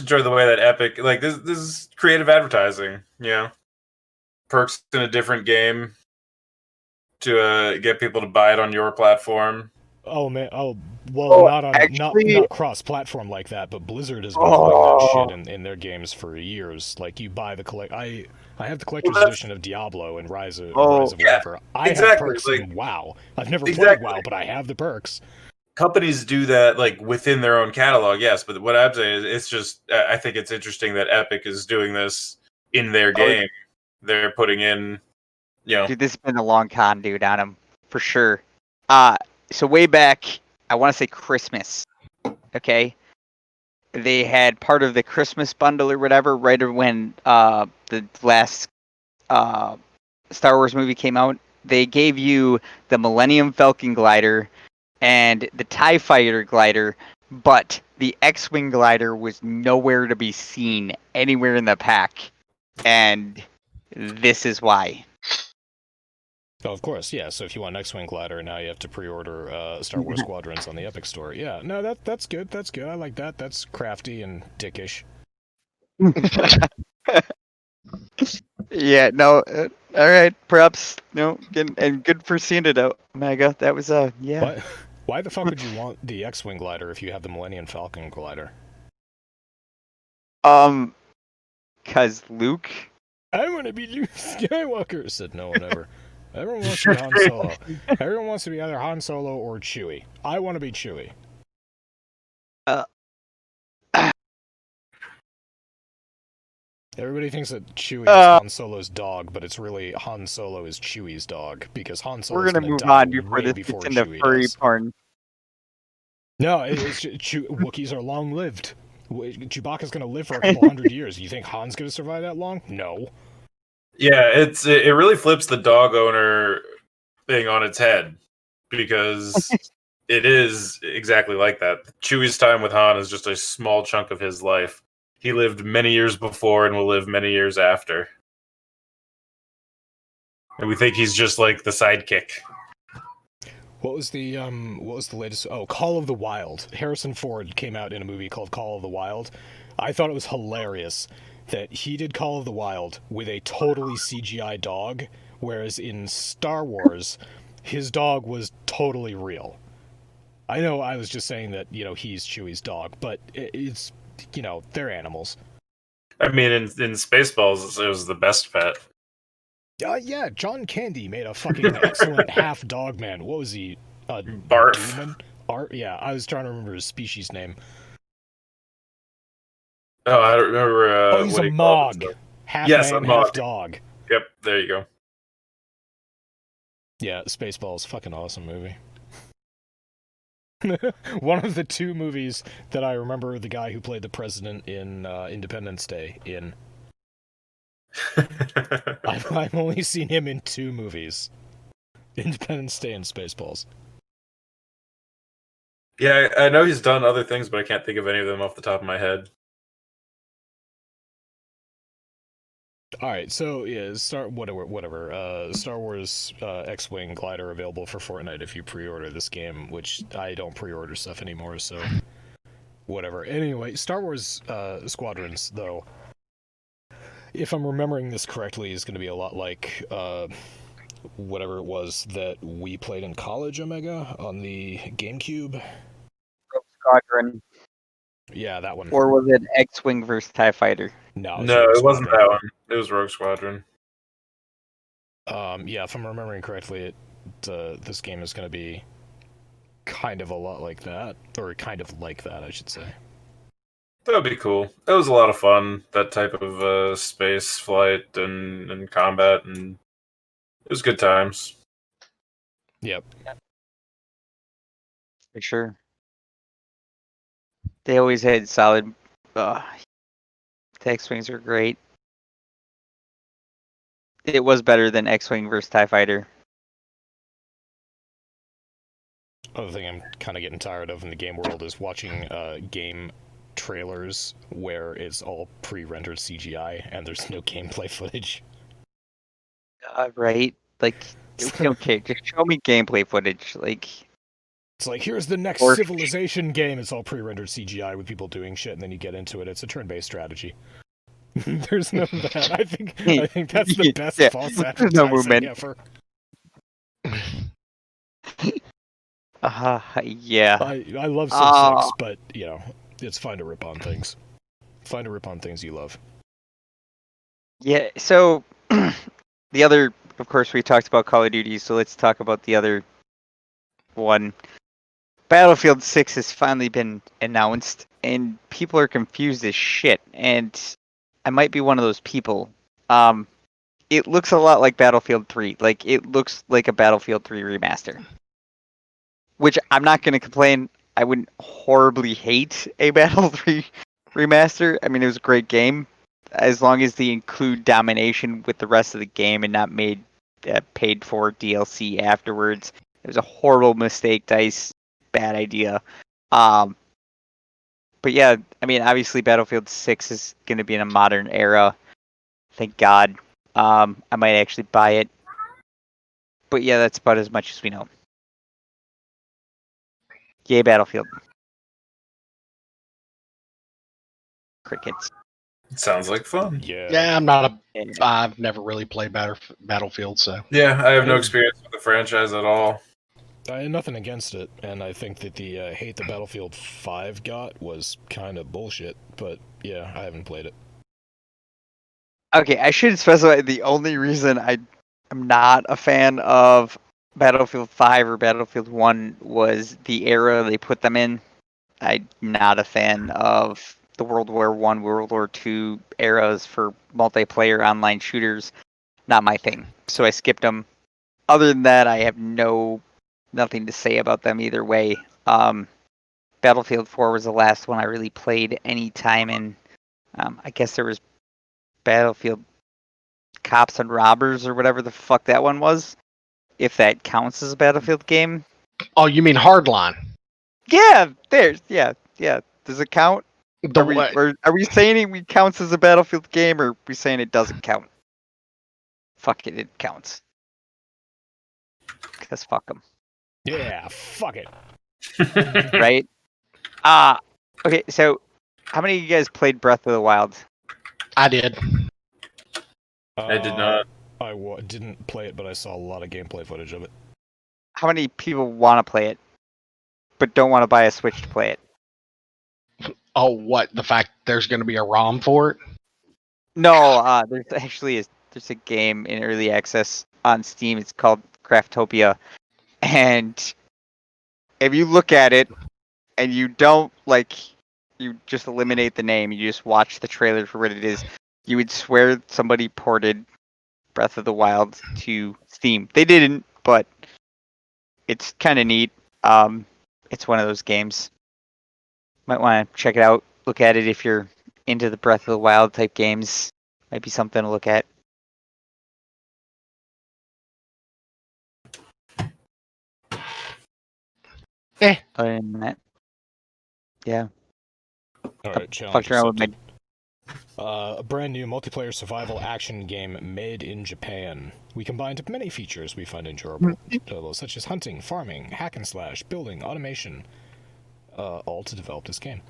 enjoy the way that Epic, like, this is creative advertising, perks in a different game to get people to buy it on your platform. Oh man! Not cross-platform like that, but Blizzard has been doing that shit in their games for years. Like, you buy the I have the collector's edition of Diablo and Rise of whatever. I have perks in WoW. I've never played WoW, but I have the perks. Companies do that, like, within their own catalog, yes. But what I'm saying is, it's just, I think it's interesting that Epic is doing this in their game. They're putting in, Dude, this has been a long con, dude, on them, for sure. So way back, I want to say Christmas, okay? they had part of the Christmas bundle or whatever right when the last Star Wars movie came out. They gave you the Millennium Falcon glider and the TIE Fighter glider, but the X-Wing glider was nowhere to be seen anywhere in the pack. And this is why. Oh, of course, yeah. So if you want X-Wing glider, now you have to pre-order Star Wars Squadrons on the Epic Store. Yeah, no, that's good. That's good. I like that. That's crafty and dickish. Yeah, no, all right, props. No, and good for seeing it out, Omega. That was yeah. Why the fuck would you want the X-Wing glider if you have the Millennium Falcon glider? Cause Luke. I want to be Luke Skywalker, said no one ever. Everyone wants to be Han Solo. Everyone wants to be either Han Solo or Chewie. I want to be Chewie. Everybody thinks that Chewie is Han Solo's dog, but it's really Han Solo is Chewie's dog, because Han Solo's We're gonna move on before this gets into Chewie furry does. porn. No, Wookiees are long-lived. Chewbacca's gonna live for a couple hundred years. You think Han's gonna survive that long? No. Yeah, it really flips the dog owner thing on its head, because it is exactly like that. Chewie's time with Han is just a small chunk of his life. He lived many years before and will live many years after. And we think he's just like the sidekick. What was the latest? Oh, Call of the Wild. Harrison Ford came out in a movie called Call of the Wild. I thought it was hilarious that he did Call of the Wild with a totally CGI dog, whereas in Star Wars, his dog was totally real. I know I was just saying that, he's Chewie's dog, but it's, they're animals. I mean, in Spaceballs, it was the best pet. Yeah, John Candy made a fucking excellent half dog man. What was he? Barf. Demon? Yeah, I was trying to remember his species name. Oh, I don't remember. He's a Mog. Half man, half dog. Yep, there you go. Yeah, Spaceballs, fucking awesome movie. One of the two movies that I remember the guy who played the president in Independence Day in. I've only seen him in two movies. Independence Day and Spaceballs. Yeah, I know he's done other things, but I can't think of any of them off the top of my head. Alright, so yeah, Star Wars X-Wing glider available for Fortnite if you pre-order this game, which I don't pre-order stuff anymore, so whatever. Anyway, Star Wars Squadrons, though, if I'm remembering this correctly, is going to be a lot like whatever it was that we played in college, Omega, on the GameCube. Rogue Squadron. Yeah, that one. Or was it X-Wing versus TIE Fighter? No, it wasn't that one. It was Rogue Squadron. Yeah, if I'm remembering correctly, this game is going to be kind of a lot like that, or kind of like that, I should say. That would be cool. It was a lot of fun, that type of space flight and combat, and it was good times. Yep. For sure. They always had solid. The X-Wings are great. It was better than X-Wing versus TIE Fighter. Other thing I'm kind of getting tired of in the game world is watching game trailers where it's all pre-rendered CGI and there's no gameplay footage. Right? Like, okay, just show me gameplay footage. Like, it's like, here's the next Civilization game. It's all pre-rendered CGI with people doing shit, and then you get into it. It's a turn-based strategy. There's none of that. I think that's the best false advertising ever. Yeah. I love Civ 6, but, it's fine to rip on things. Fine to rip on things you love. Yeah, so the other, of course, we talked about Call of Duty, so let's talk about the other one. Battlefield 6 has finally been announced, and people are confused as shit, and I might be one of those people. It looks a lot like Battlefield 3. Like, it looks like a Battlefield 3 remaster. Which I'm not going to complain. I wouldn't horribly hate a Battlefield remaster. I mean, it was a great game, as long as they include domination with the rest of the game and not made paid for DLC afterwards. It was a horrible mistake, DICE. Bad idea. But yeah, I mean, obviously Battlefield 6 is going to be in a modern era. Thank God. I might actually buy it. But yeah, that's about as much as we know. Yay, Battlefield. Crickets. Sounds like fun. Yeah, I'm not a. Yeah. I've never really played Battlefield, so. Yeah, I have no experience with the franchise at all. I had nothing against it, and I think that the hate that Battlefield 5 got was kind of bullshit, but yeah, I haven't played it. Okay, I should specify the only reason I am not a fan of Battlefield 5 or Battlefield 1 was the era they put them in. I'm not a fan of the World War I, World War II eras for multiplayer online shooters. Not my thing. So I skipped them. Other than that, I have nothing to say about them either way. Battlefield 4 was the last one I really played any time in. I guess there was Battlefield Cops and Robbers or whatever the fuck that one was. If that counts as a Battlefield game. Oh, you mean Hardline? Yeah, yeah. Does it count? The Are we saying it counts as a Battlefield game, or are we saying it doesn't count? Fuck it, it counts. Because fuck them. Yeah, fuck it. Right? Okay, so how many of you guys played Breath of the Wild? I did. I did not. I didn't play it, but I saw a lot of gameplay footage of it. How many people want to play it, but don't want to buy a Switch to play it? Oh, what? The fact there's going to be a ROM for it? No, there's actually there's a game in early access on Steam. It's called Craftopia, and if you look at it and you don't you just eliminate the name, you just watch the trailer for what it is, you would swear somebody ported Breath of the Wild to Steam. They didn't, but it's kind of neat. It's one of those games. Might want to check it out. Look at it if you're into the Breath of the Wild type games. Might be something to look at. Other than that, yeah. All right, challenge Fucked around with accepted. A brand new multiplayer survival action game made in Japan. We combined many features we find enjoyable, such as hunting, farming, hack and slash, building, automation, all to develop this game.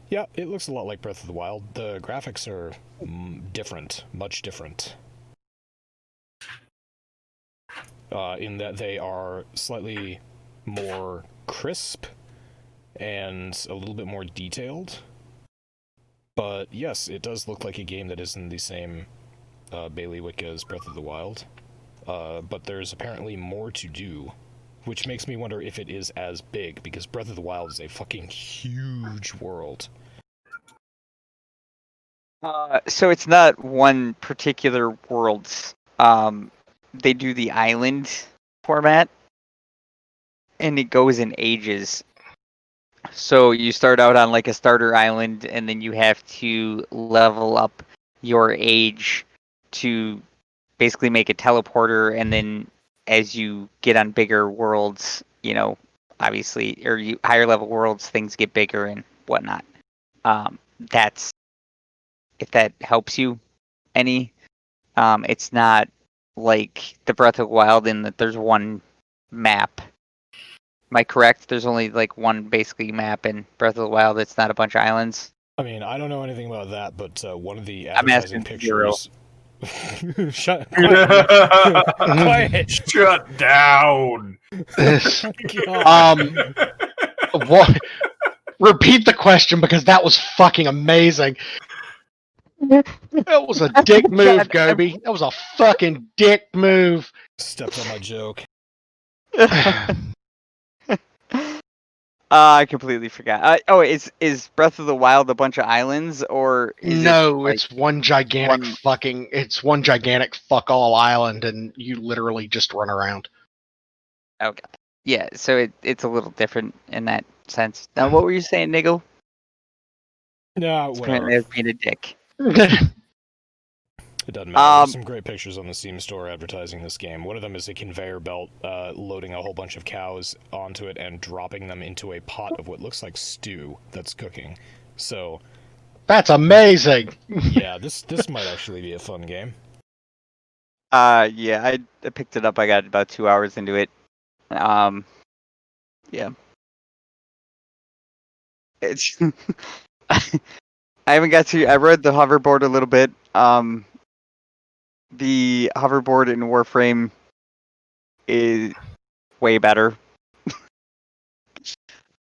Yeah, it looks a lot like Breath of the Wild. The graphics are different, much different. In that they are slightly more crisp and a little bit more detailed. But yes, it does look like a game that is in the same bailiwick as Breath of the Wild. But there's apparently more to do, which makes me wonder if it is as big, because Breath of the Wild is a fucking huge world. So it's not one particular world. They do the island format, and it goes in ages. So you start out on like a starter island, and then you have to level up your age to basically make a teleporter, and then as you get on bigger worlds, obviously, or higher level worlds, things get bigger and whatnot. That's, if that helps you any. It's not like the Breath of the Wild in that there's one map. Am I correct? There's only like one basically map in Breath of the Wild. It's not a bunch of islands. I mean, I don't know anything about that, but one of the I'm advertising asking Zero. pictures. Quiet. Shut down. What? Repeat the question, because that was fucking amazing. That was a dick move, Gobi. That was a fucking dick move. Stepped on my joke. Uh, I completely forgot. Is Breath of the Wild a bunch of islands, or is no, it like it's one gigantic one- it's one gigantic fuck all island, and you literally just run around. Okay. Yeah, so it's a little different in that sense. Now, what were you saying, Niggle? No, whatever. Apparently, I was being a dick. It doesn't matter. There's Um, some great pictures on the Steam store advertising this game. One of them is a conveyor belt loading a whole bunch of cows onto it and dropping them into a pot of what looks like stew that's cooking. So, That's amazing. yeah, this might actually be a fun game. yeah, I picked it up. I got about 2 hours into it. Yeah. It's I haven't got to. I read the hoverboard a little bit. The hoverboard in Warframe is way better.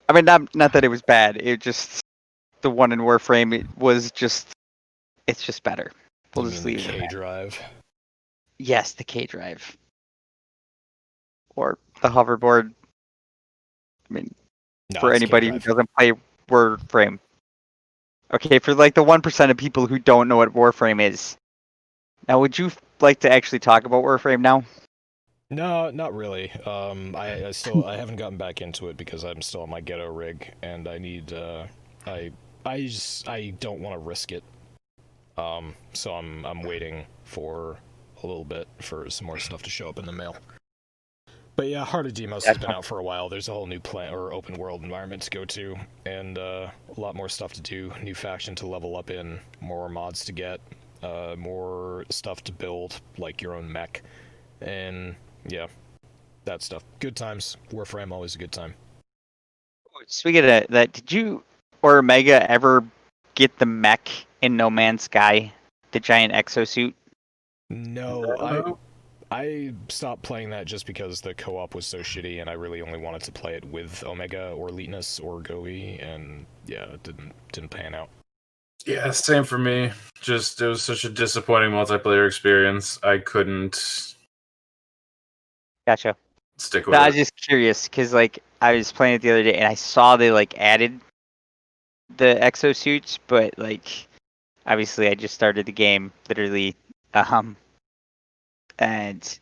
I mean, not that it was bad. It just the one in Warframe. It's just better. We'll You just mean leave the it at that. K-Drive? Yes, the K drive or the hoverboard. I mean, No, for it's anybody who K-Drive. doesn't play Warframe. Okay, for like the 1% of people who don't know what Warframe is. Now, would you like to actually talk about Warframe now? No, not really. I haven't gotten back into it because I'm still on my ghetto rig, and I need I don't want to risk it. So I'm waiting for a little bit for some more stuff to show up in the mail. But yeah, Heart of Demos has been out for a while. There's a whole new open world environment to go to, and a lot more stuff to do. New faction to level up in, more mods to get, more stuff to build, like your own mech, and yeah, that stuff. Good times. Warframe always a good time. Speaking of that, did you or Omega ever get the mech in No Man's Sky, the giant exosuit? No, I stopped playing that just because the co-op was so shitty, and I really only wanted to play it with Omega or Leetness or Goey, and yeah, it didn't pan out. Yeah, same for me. Just it was such a disappointing multiplayer experience. I couldn't Gotcha. stick with No, I it. was just curious because like I was playing it the other day and I saw they like added the exosuits, but like obviously I just started the game literally, and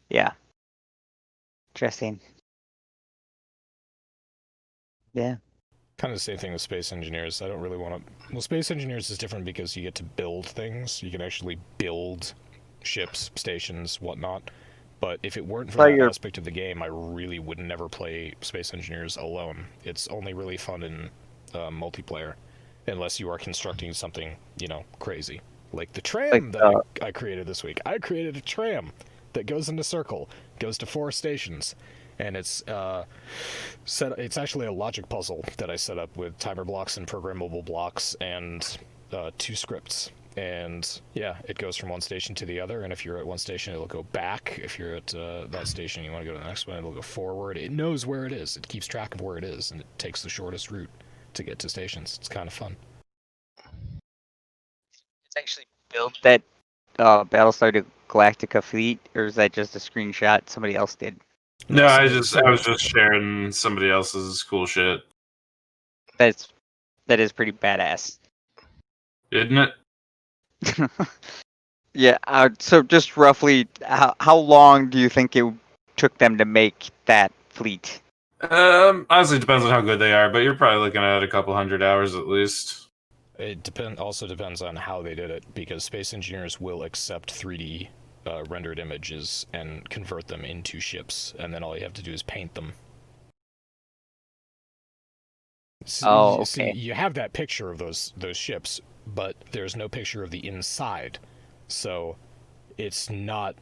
yeah, interesting. Yeah. Kind of the same thing with Space Engineers. I don't really want to... Well, Space Engineers is different because you get to build things. You can actually build ships, stations, whatnot. But if it weren't for Well, that aspect of the game, I really would never play Space Engineers alone. It's only really fun in multiplayer, unless you are constructing something, crazy. Like the tram that I created this week. I created a tram that goes in a circle, goes to 4 stations. And it's it's actually a logic puzzle that I set up with timer blocks and programmable blocks and 2 scripts. And yeah, it goes from one station to the other, and if you're at one station, it'll go back. If you're at that station, you want to go to the next one, it'll go forward. It knows where it is. It keeps track of where it is, and it takes the shortest route to get to stations. It's kind of fun. It's actually built that Battlestar Galactica fleet, or is that just a screenshot somebody else did? No, I somebody was else just did. sharing somebody else's cool shit. That is pretty badass. Isn't it? Yeah. So just roughly, how long do you think it took them to make that fleet? Honestly, it depends on how good they are, but you're probably looking at a couple 100 hours at least. It also depends on how they did it, because Space Engineers will accept 3D rendered images and convert them into ships, and then all you have to do is paint them. Oh, See, okay. you have that picture of those ships, but there's no picture of the inside, so it's not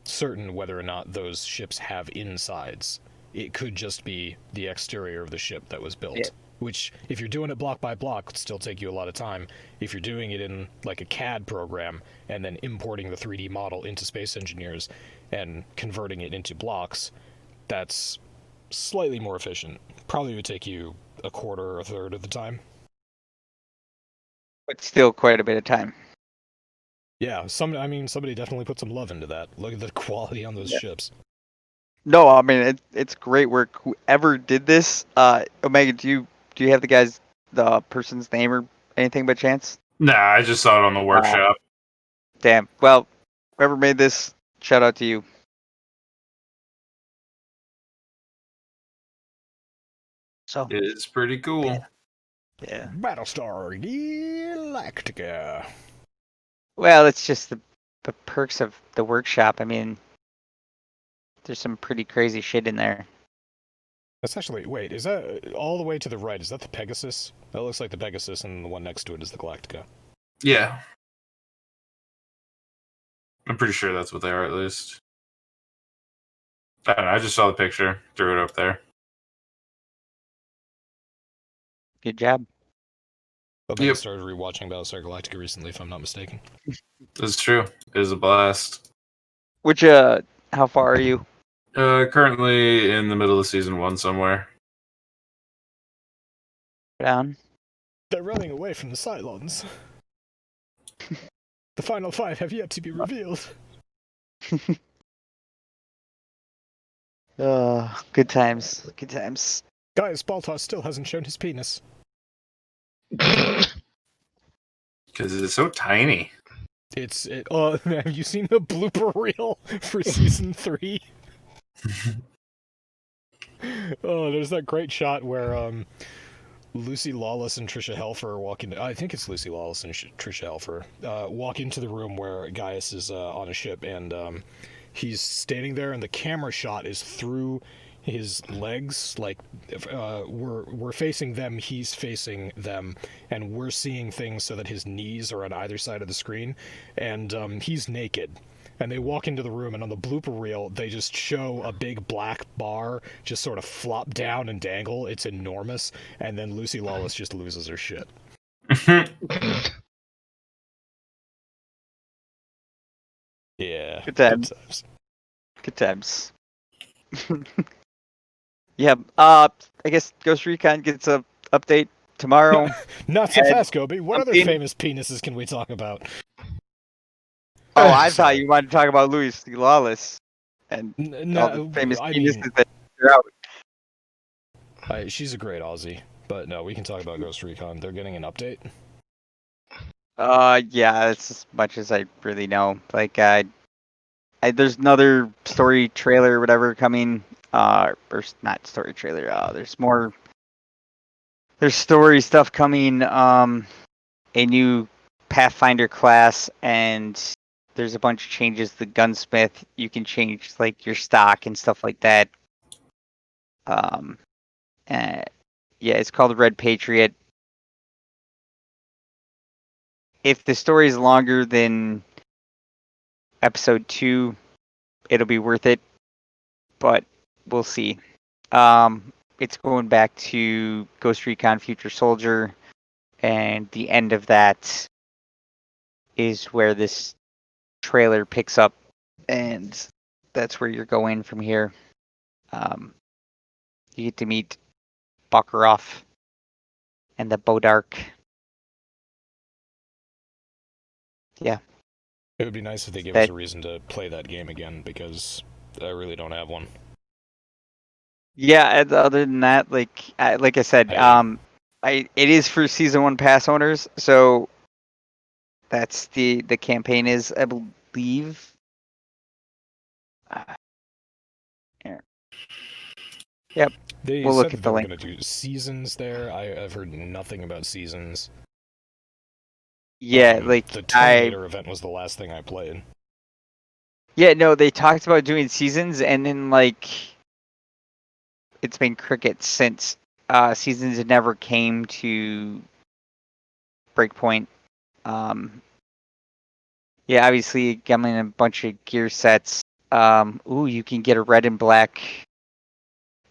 certain whether or not those ships have insides. It could just be the exterior of the ship that was built. Yeah. Which, if you're doing it block by block, would still take you a lot of time. If you're doing it in like a CAD program and then importing the 3D model into Space Engineers and converting it into blocks, that's slightly more efficient. Probably would take you a quarter or a third of the time. But still quite a bit of time. Yeah, somebody definitely put some love into that. Look at the quality on those ships. No, I mean it's great work. Whoever did this, Omega, do you have the person's name or anything by chance? Nah, I just saw it on the workshop. Damn. Well, whoever made this, shout out to you. So It's pretty cool. Yeah. Yeah. Battlestar Galactica. Well, it's just the perks of the workshop. I mean, there's some pretty crazy shit in there. That's actually, wait, is that all the way to the right? Is that the Pegasus? That looks like the Pegasus, and the one next to it is the Galactica. Yeah. I'm pretty sure that's what they are, at least. I don't know, I just saw the picture, threw it up there. Good job. I think I Yep. started rewatching Battlestar Galactica recently, if I'm not mistaken. It's true. It is a blast. Which how far are you? Currently in the middle of season 1 somewhere. Down. They're running away from the Cylons. The final 5 have yet to be revealed. Good times. Good times. Gaius Baltar still hasn't shown his penis. Because it's so tiny. Have you seen the blooper reel for season 3? Oh, there's that great shot where Lucy Lawless and Trisha Helfer walk into... I think it's Lucy Lawless and Trisha Helfer walk into the room where Gaius is on a ship, and he's standing there, and the camera shot is through his legs. Like, we're facing them, he's facing them, and we're seeing things so that his knees are on either side of the screen, and he's naked. And they walk into the room, and on the blooper reel, they just show a big black bar just sort of flop down and dangle. It's enormous. And then Lucy Lawless just loses her shit. Yeah. Good times. Good times. Yeah. I guess Ghost Recon gets a update tomorrow. Not so fast, Gobi. What other something- famous penises can we talk about? Oh, I thought you wanted to talk about Louis Lawless and all the famous penises that are out. She's a great Aussie, but no, we can talk about Ghost Recon. They're getting an update. Yeah, that's as much as I really know. Like, there's another story trailer or whatever coming. Or not story trailer. There's story stuff coming. A new Pathfinder class, and there's a bunch of changes. The gunsmith, you can change like your stock and stuff like that. Yeah, it's called Red Patriot. If the story is longer than episode 2, it'll be worth it, but we'll see. It's going back to Ghost Recon Future Soldier, and the end of that is where this trailer picks up, and that's where you're going from here. You get to meet Bakaroff and the Bodark. Yeah. It would be nice if they gave us a reason to play that game again, because I really don't have one. Yeah, other than that, like I said, it is for Season 1 pass owners, so that's the campaign is, I believe. Here. Yep. We'll look said at they the were link. going to do seasons there. I've heard nothing about seasons. Yeah, the Terminator event was the last thing I played. Yeah, no, they talked about doing seasons, and then like it's been crickets since. Seasons never came to Breakpoint. Yeah, obviously getting a bunch of gear sets. You can get a red and black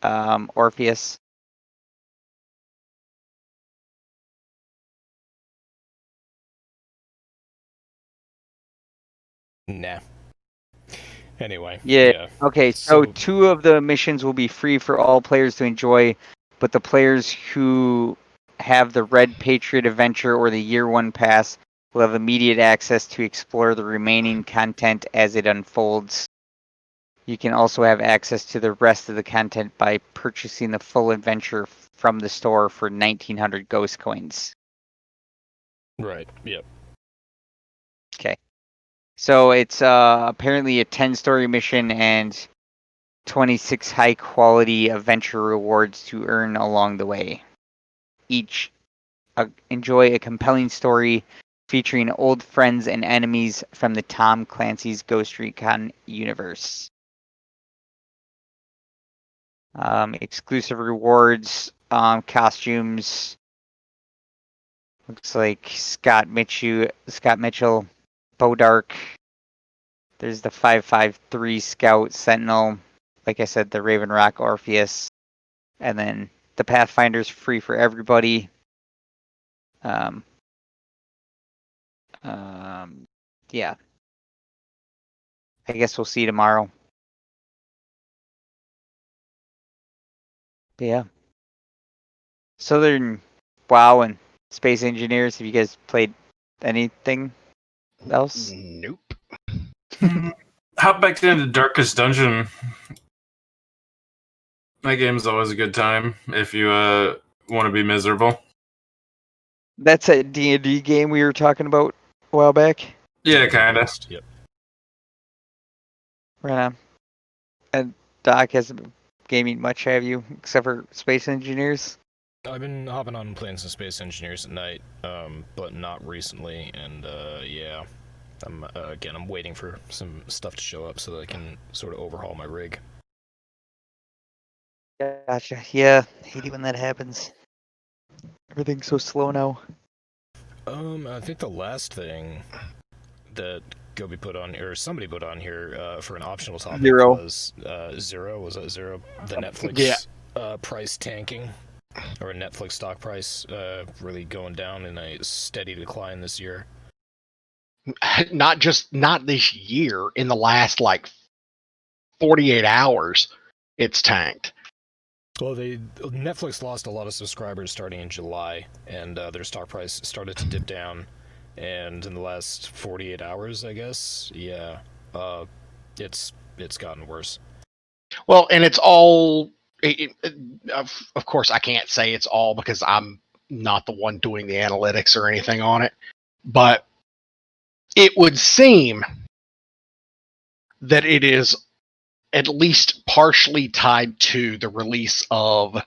Orpheus. Nah. Anyway. Yeah. Okay, so 2 of the missions will be free for all players to enjoy, but the players who have the Red Patriot Adventure or the Year 1 Pass will have immediate access to explore the remaining content as it unfolds. You can also have access to the rest of the content by purchasing the full adventure from the store for 1,900 ghost coins. Right, yep. Okay. So it's apparently a 10-story mission and 26 high-quality adventure rewards to earn along the way. Each enjoy a compelling story featuring old friends and enemies from the Tom Clancy's Ghost Recon universe. Exclusive rewards, costumes. Looks like Scott Mitchell, Bodark. There's the 553 Scout Sentinel. Like I said, the Raven Rock Orpheus. And then the Pathfinder's free for everybody. Yeah. I guess we'll see tomorrow. But yeah. Southern WoW and Space Engineers, have you guys played anything else? Nope. Hop back into Darkest Dungeon. That game's always a good time if you want to be miserable. That's that D&D game we were talking about a while back. Yeah, kind of. Yep. Right on. And Doc hasn't been gaming much, have you? Except for Space Engineers? I've been hopping on planes and Space Engineers at night, but not recently, and yeah. I'm waiting for some stuff to show up so that I can sort of overhaul my rig. Gotcha. Yeah, hate it when that happens. Everything's so slow now. I think the last thing that Gobi put on, or somebody put on here for an optional topic was Zero. Was that Zero? The Netflix price tanking, or Netflix stock price really going down in a steady decline this year. Not this year. In the last 48 hours, it's tanked. Well, Netflix lost a lot of subscribers starting in July, and their stock price started to dip down. And in the last 48 hours, I guess, yeah, it's gotten worse. Well, and it's all. Of course, I can't say it's all because I'm not the one doing the analytics or anything on it, but it would seem that it is at least partially tied to the release of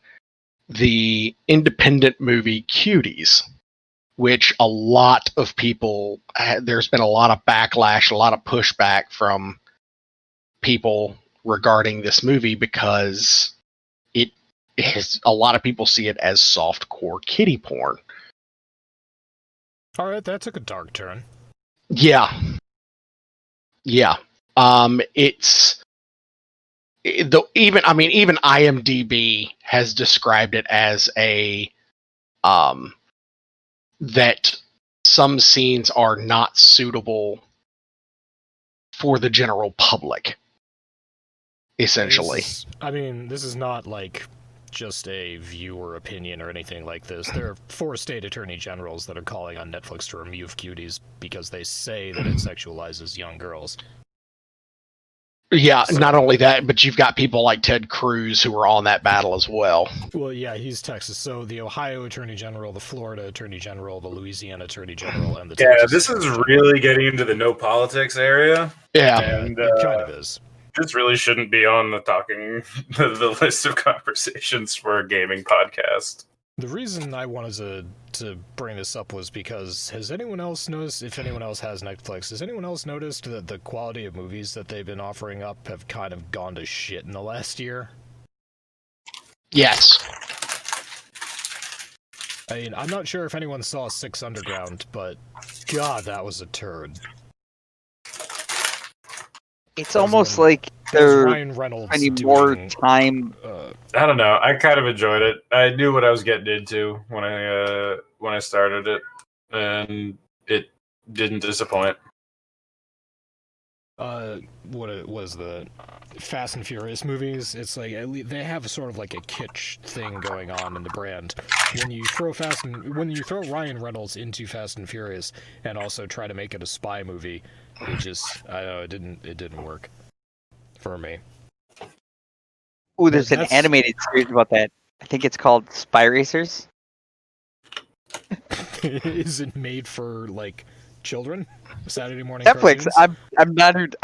the independent movie Cuties, which a lot of people, there's been a lot of backlash, a lot of pushback from people regarding this movie because it has, a lot of people see it as softcore kiddie porn. All right, that took a dark turn. Yeah. Even IMDb has described it as that some scenes are not suitable for the general public, essentially. This is not just a viewer opinion or anything like this. There are 4 state attorney generals that are calling on Netflix to remove Cuties because they say that it sexualizes young girls. Yeah, not only that, but you've got people like Ted Cruz who are on that battle as well. Well, yeah, he's Texas. So the Ohio Attorney General, the Florida Attorney General, the Louisiana Attorney General, and the Texas this is really getting into the no politics area. Yeah, and it kind of is. This really shouldn't be on the list of conversations for a gaming podcast. The reason I wanted to bring this up was because has anyone else noticed, if anyone else has Netflix, has anyone else noticed that the quality of movies that they've been offering up have kind of gone to shit in the last year? Yes. I'm not sure if anyone saw Six Underground, but God, that was a turd. It's almost like they're Ryan Reynolds spending more time. I don't know. I kind of enjoyed it. I knew what I was getting into when I started it, and it didn't disappoint. What was the Fast and Furious movies? It's like they have sort of like a kitsch thing going on in the brand. When you throw Ryan Reynolds into Fast and Furious and also try to make it a spy movie, it didn't work for me. Ooh, there's an animated series about that. I think it's called Spy Racers. Is it made for children? Saturday morning Netflix. cartoons? I'm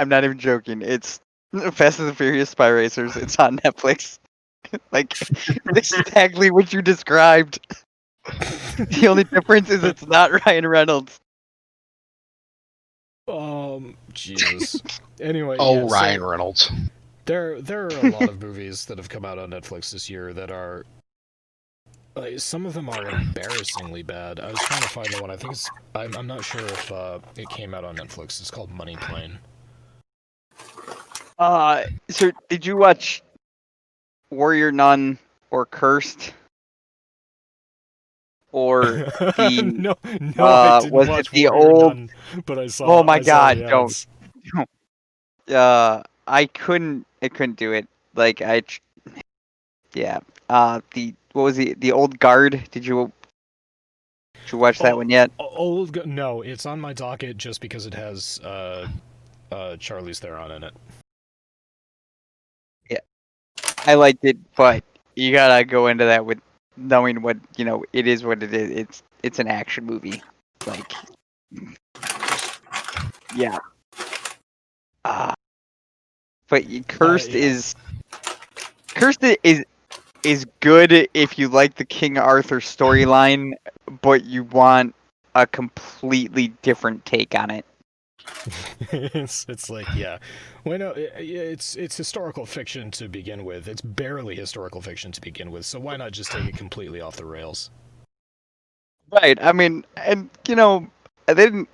not even joking. It's Fast and the Furious Spy Racers. It's on Netflix. Exactly what you described. The only difference is it's not Ryan Reynolds. Jesus. Anyway, Oh, yeah, Ryan so Reynolds. there are a lot of movies that have come out on Netflix this year that are. Some of them are embarrassingly bad. I was trying to find the one. I think it's. I'm not sure if it came out on Netflix. It's called Money Plane. So did you watch Warrior Nun or Cursed? Or the no, I didn't was watch it the Warrior old? Nun, but I saw. Oh my I saw God! the Don't. ads. I couldn't do it. Like yeah. The what was the old guard? Did you watch that one yet? No, it's on my docket just because it has Charlize Theron in it. Yeah, I liked it, but you gotta go into that with knowing what it is. What it is. It's an action movie. Like, yeah. But Cursed Yeah. is good if you like the King Arthur storyline, but you want a completely different take on it. It's like, yeah. Well, no, it's historical fiction to begin with. It's barely historical fiction to begin with, so why not just take it completely off the rails? Right. I mean, and they didn't.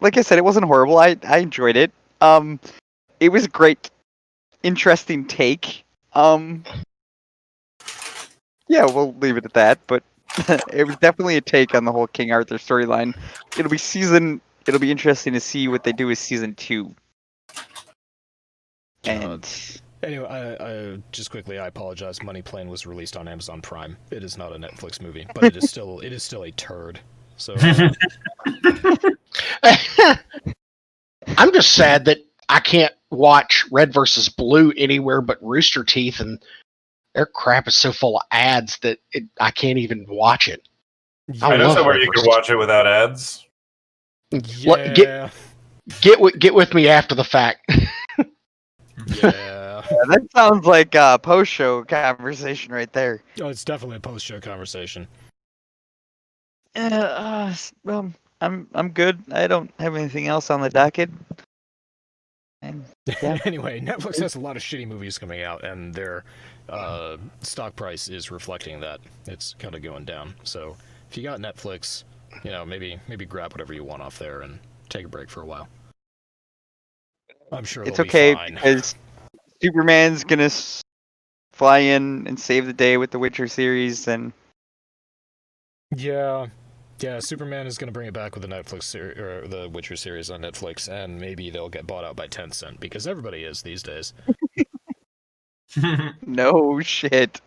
Like I said, it wasn't horrible. I enjoyed it. It was a great, interesting take. Yeah, we'll leave it at that. But it was definitely a take on the whole King Arthur storyline. It'll be interesting to see what they do with season 2. And anyway, I just quickly, I apologize. Money Plane was released on Amazon Prime. It is not a Netflix movie, but it is still a turd. So I'm just sad that I can't watch Red versus Blue anywhere but Rooster Teeth, and their crap is so full of ads that I can't even watch it. I know love somewhere Red you could versus- watch it without ads. yeah, Get with me after the fact. yeah. that sounds like a post-show conversation right there. Oh, it's definitely a post-show conversation. Well, I'm good. I don't have anything else on the docket. And yeah. Anyway, Netflix has a lot of shitty movies coming out, and their stock price is reflecting that. It's kind of going down. So if you got Netflix, maybe grab whatever you want off there and take a break for a while. I'm sure It's they'll okay be fine. because Superman's gonna fly in and save the day with the Witcher series, and Yeah, Superman is going to bring it back with the Netflix or the Witcher series on Netflix, and maybe they'll get bought out by Tencent because everybody is these days. no shit.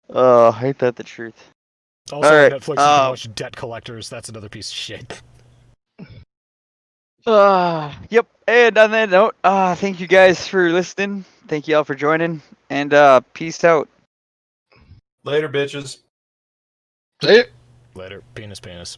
Oh, ain't that the truth? Also, All on right, Netflix, you can watch Debt Collectors. That's another piece of shit. Yep. And on that note, thank you guys for listening. Thank you all for joining, and peace out. Later, bitches. See ya. Later, penis.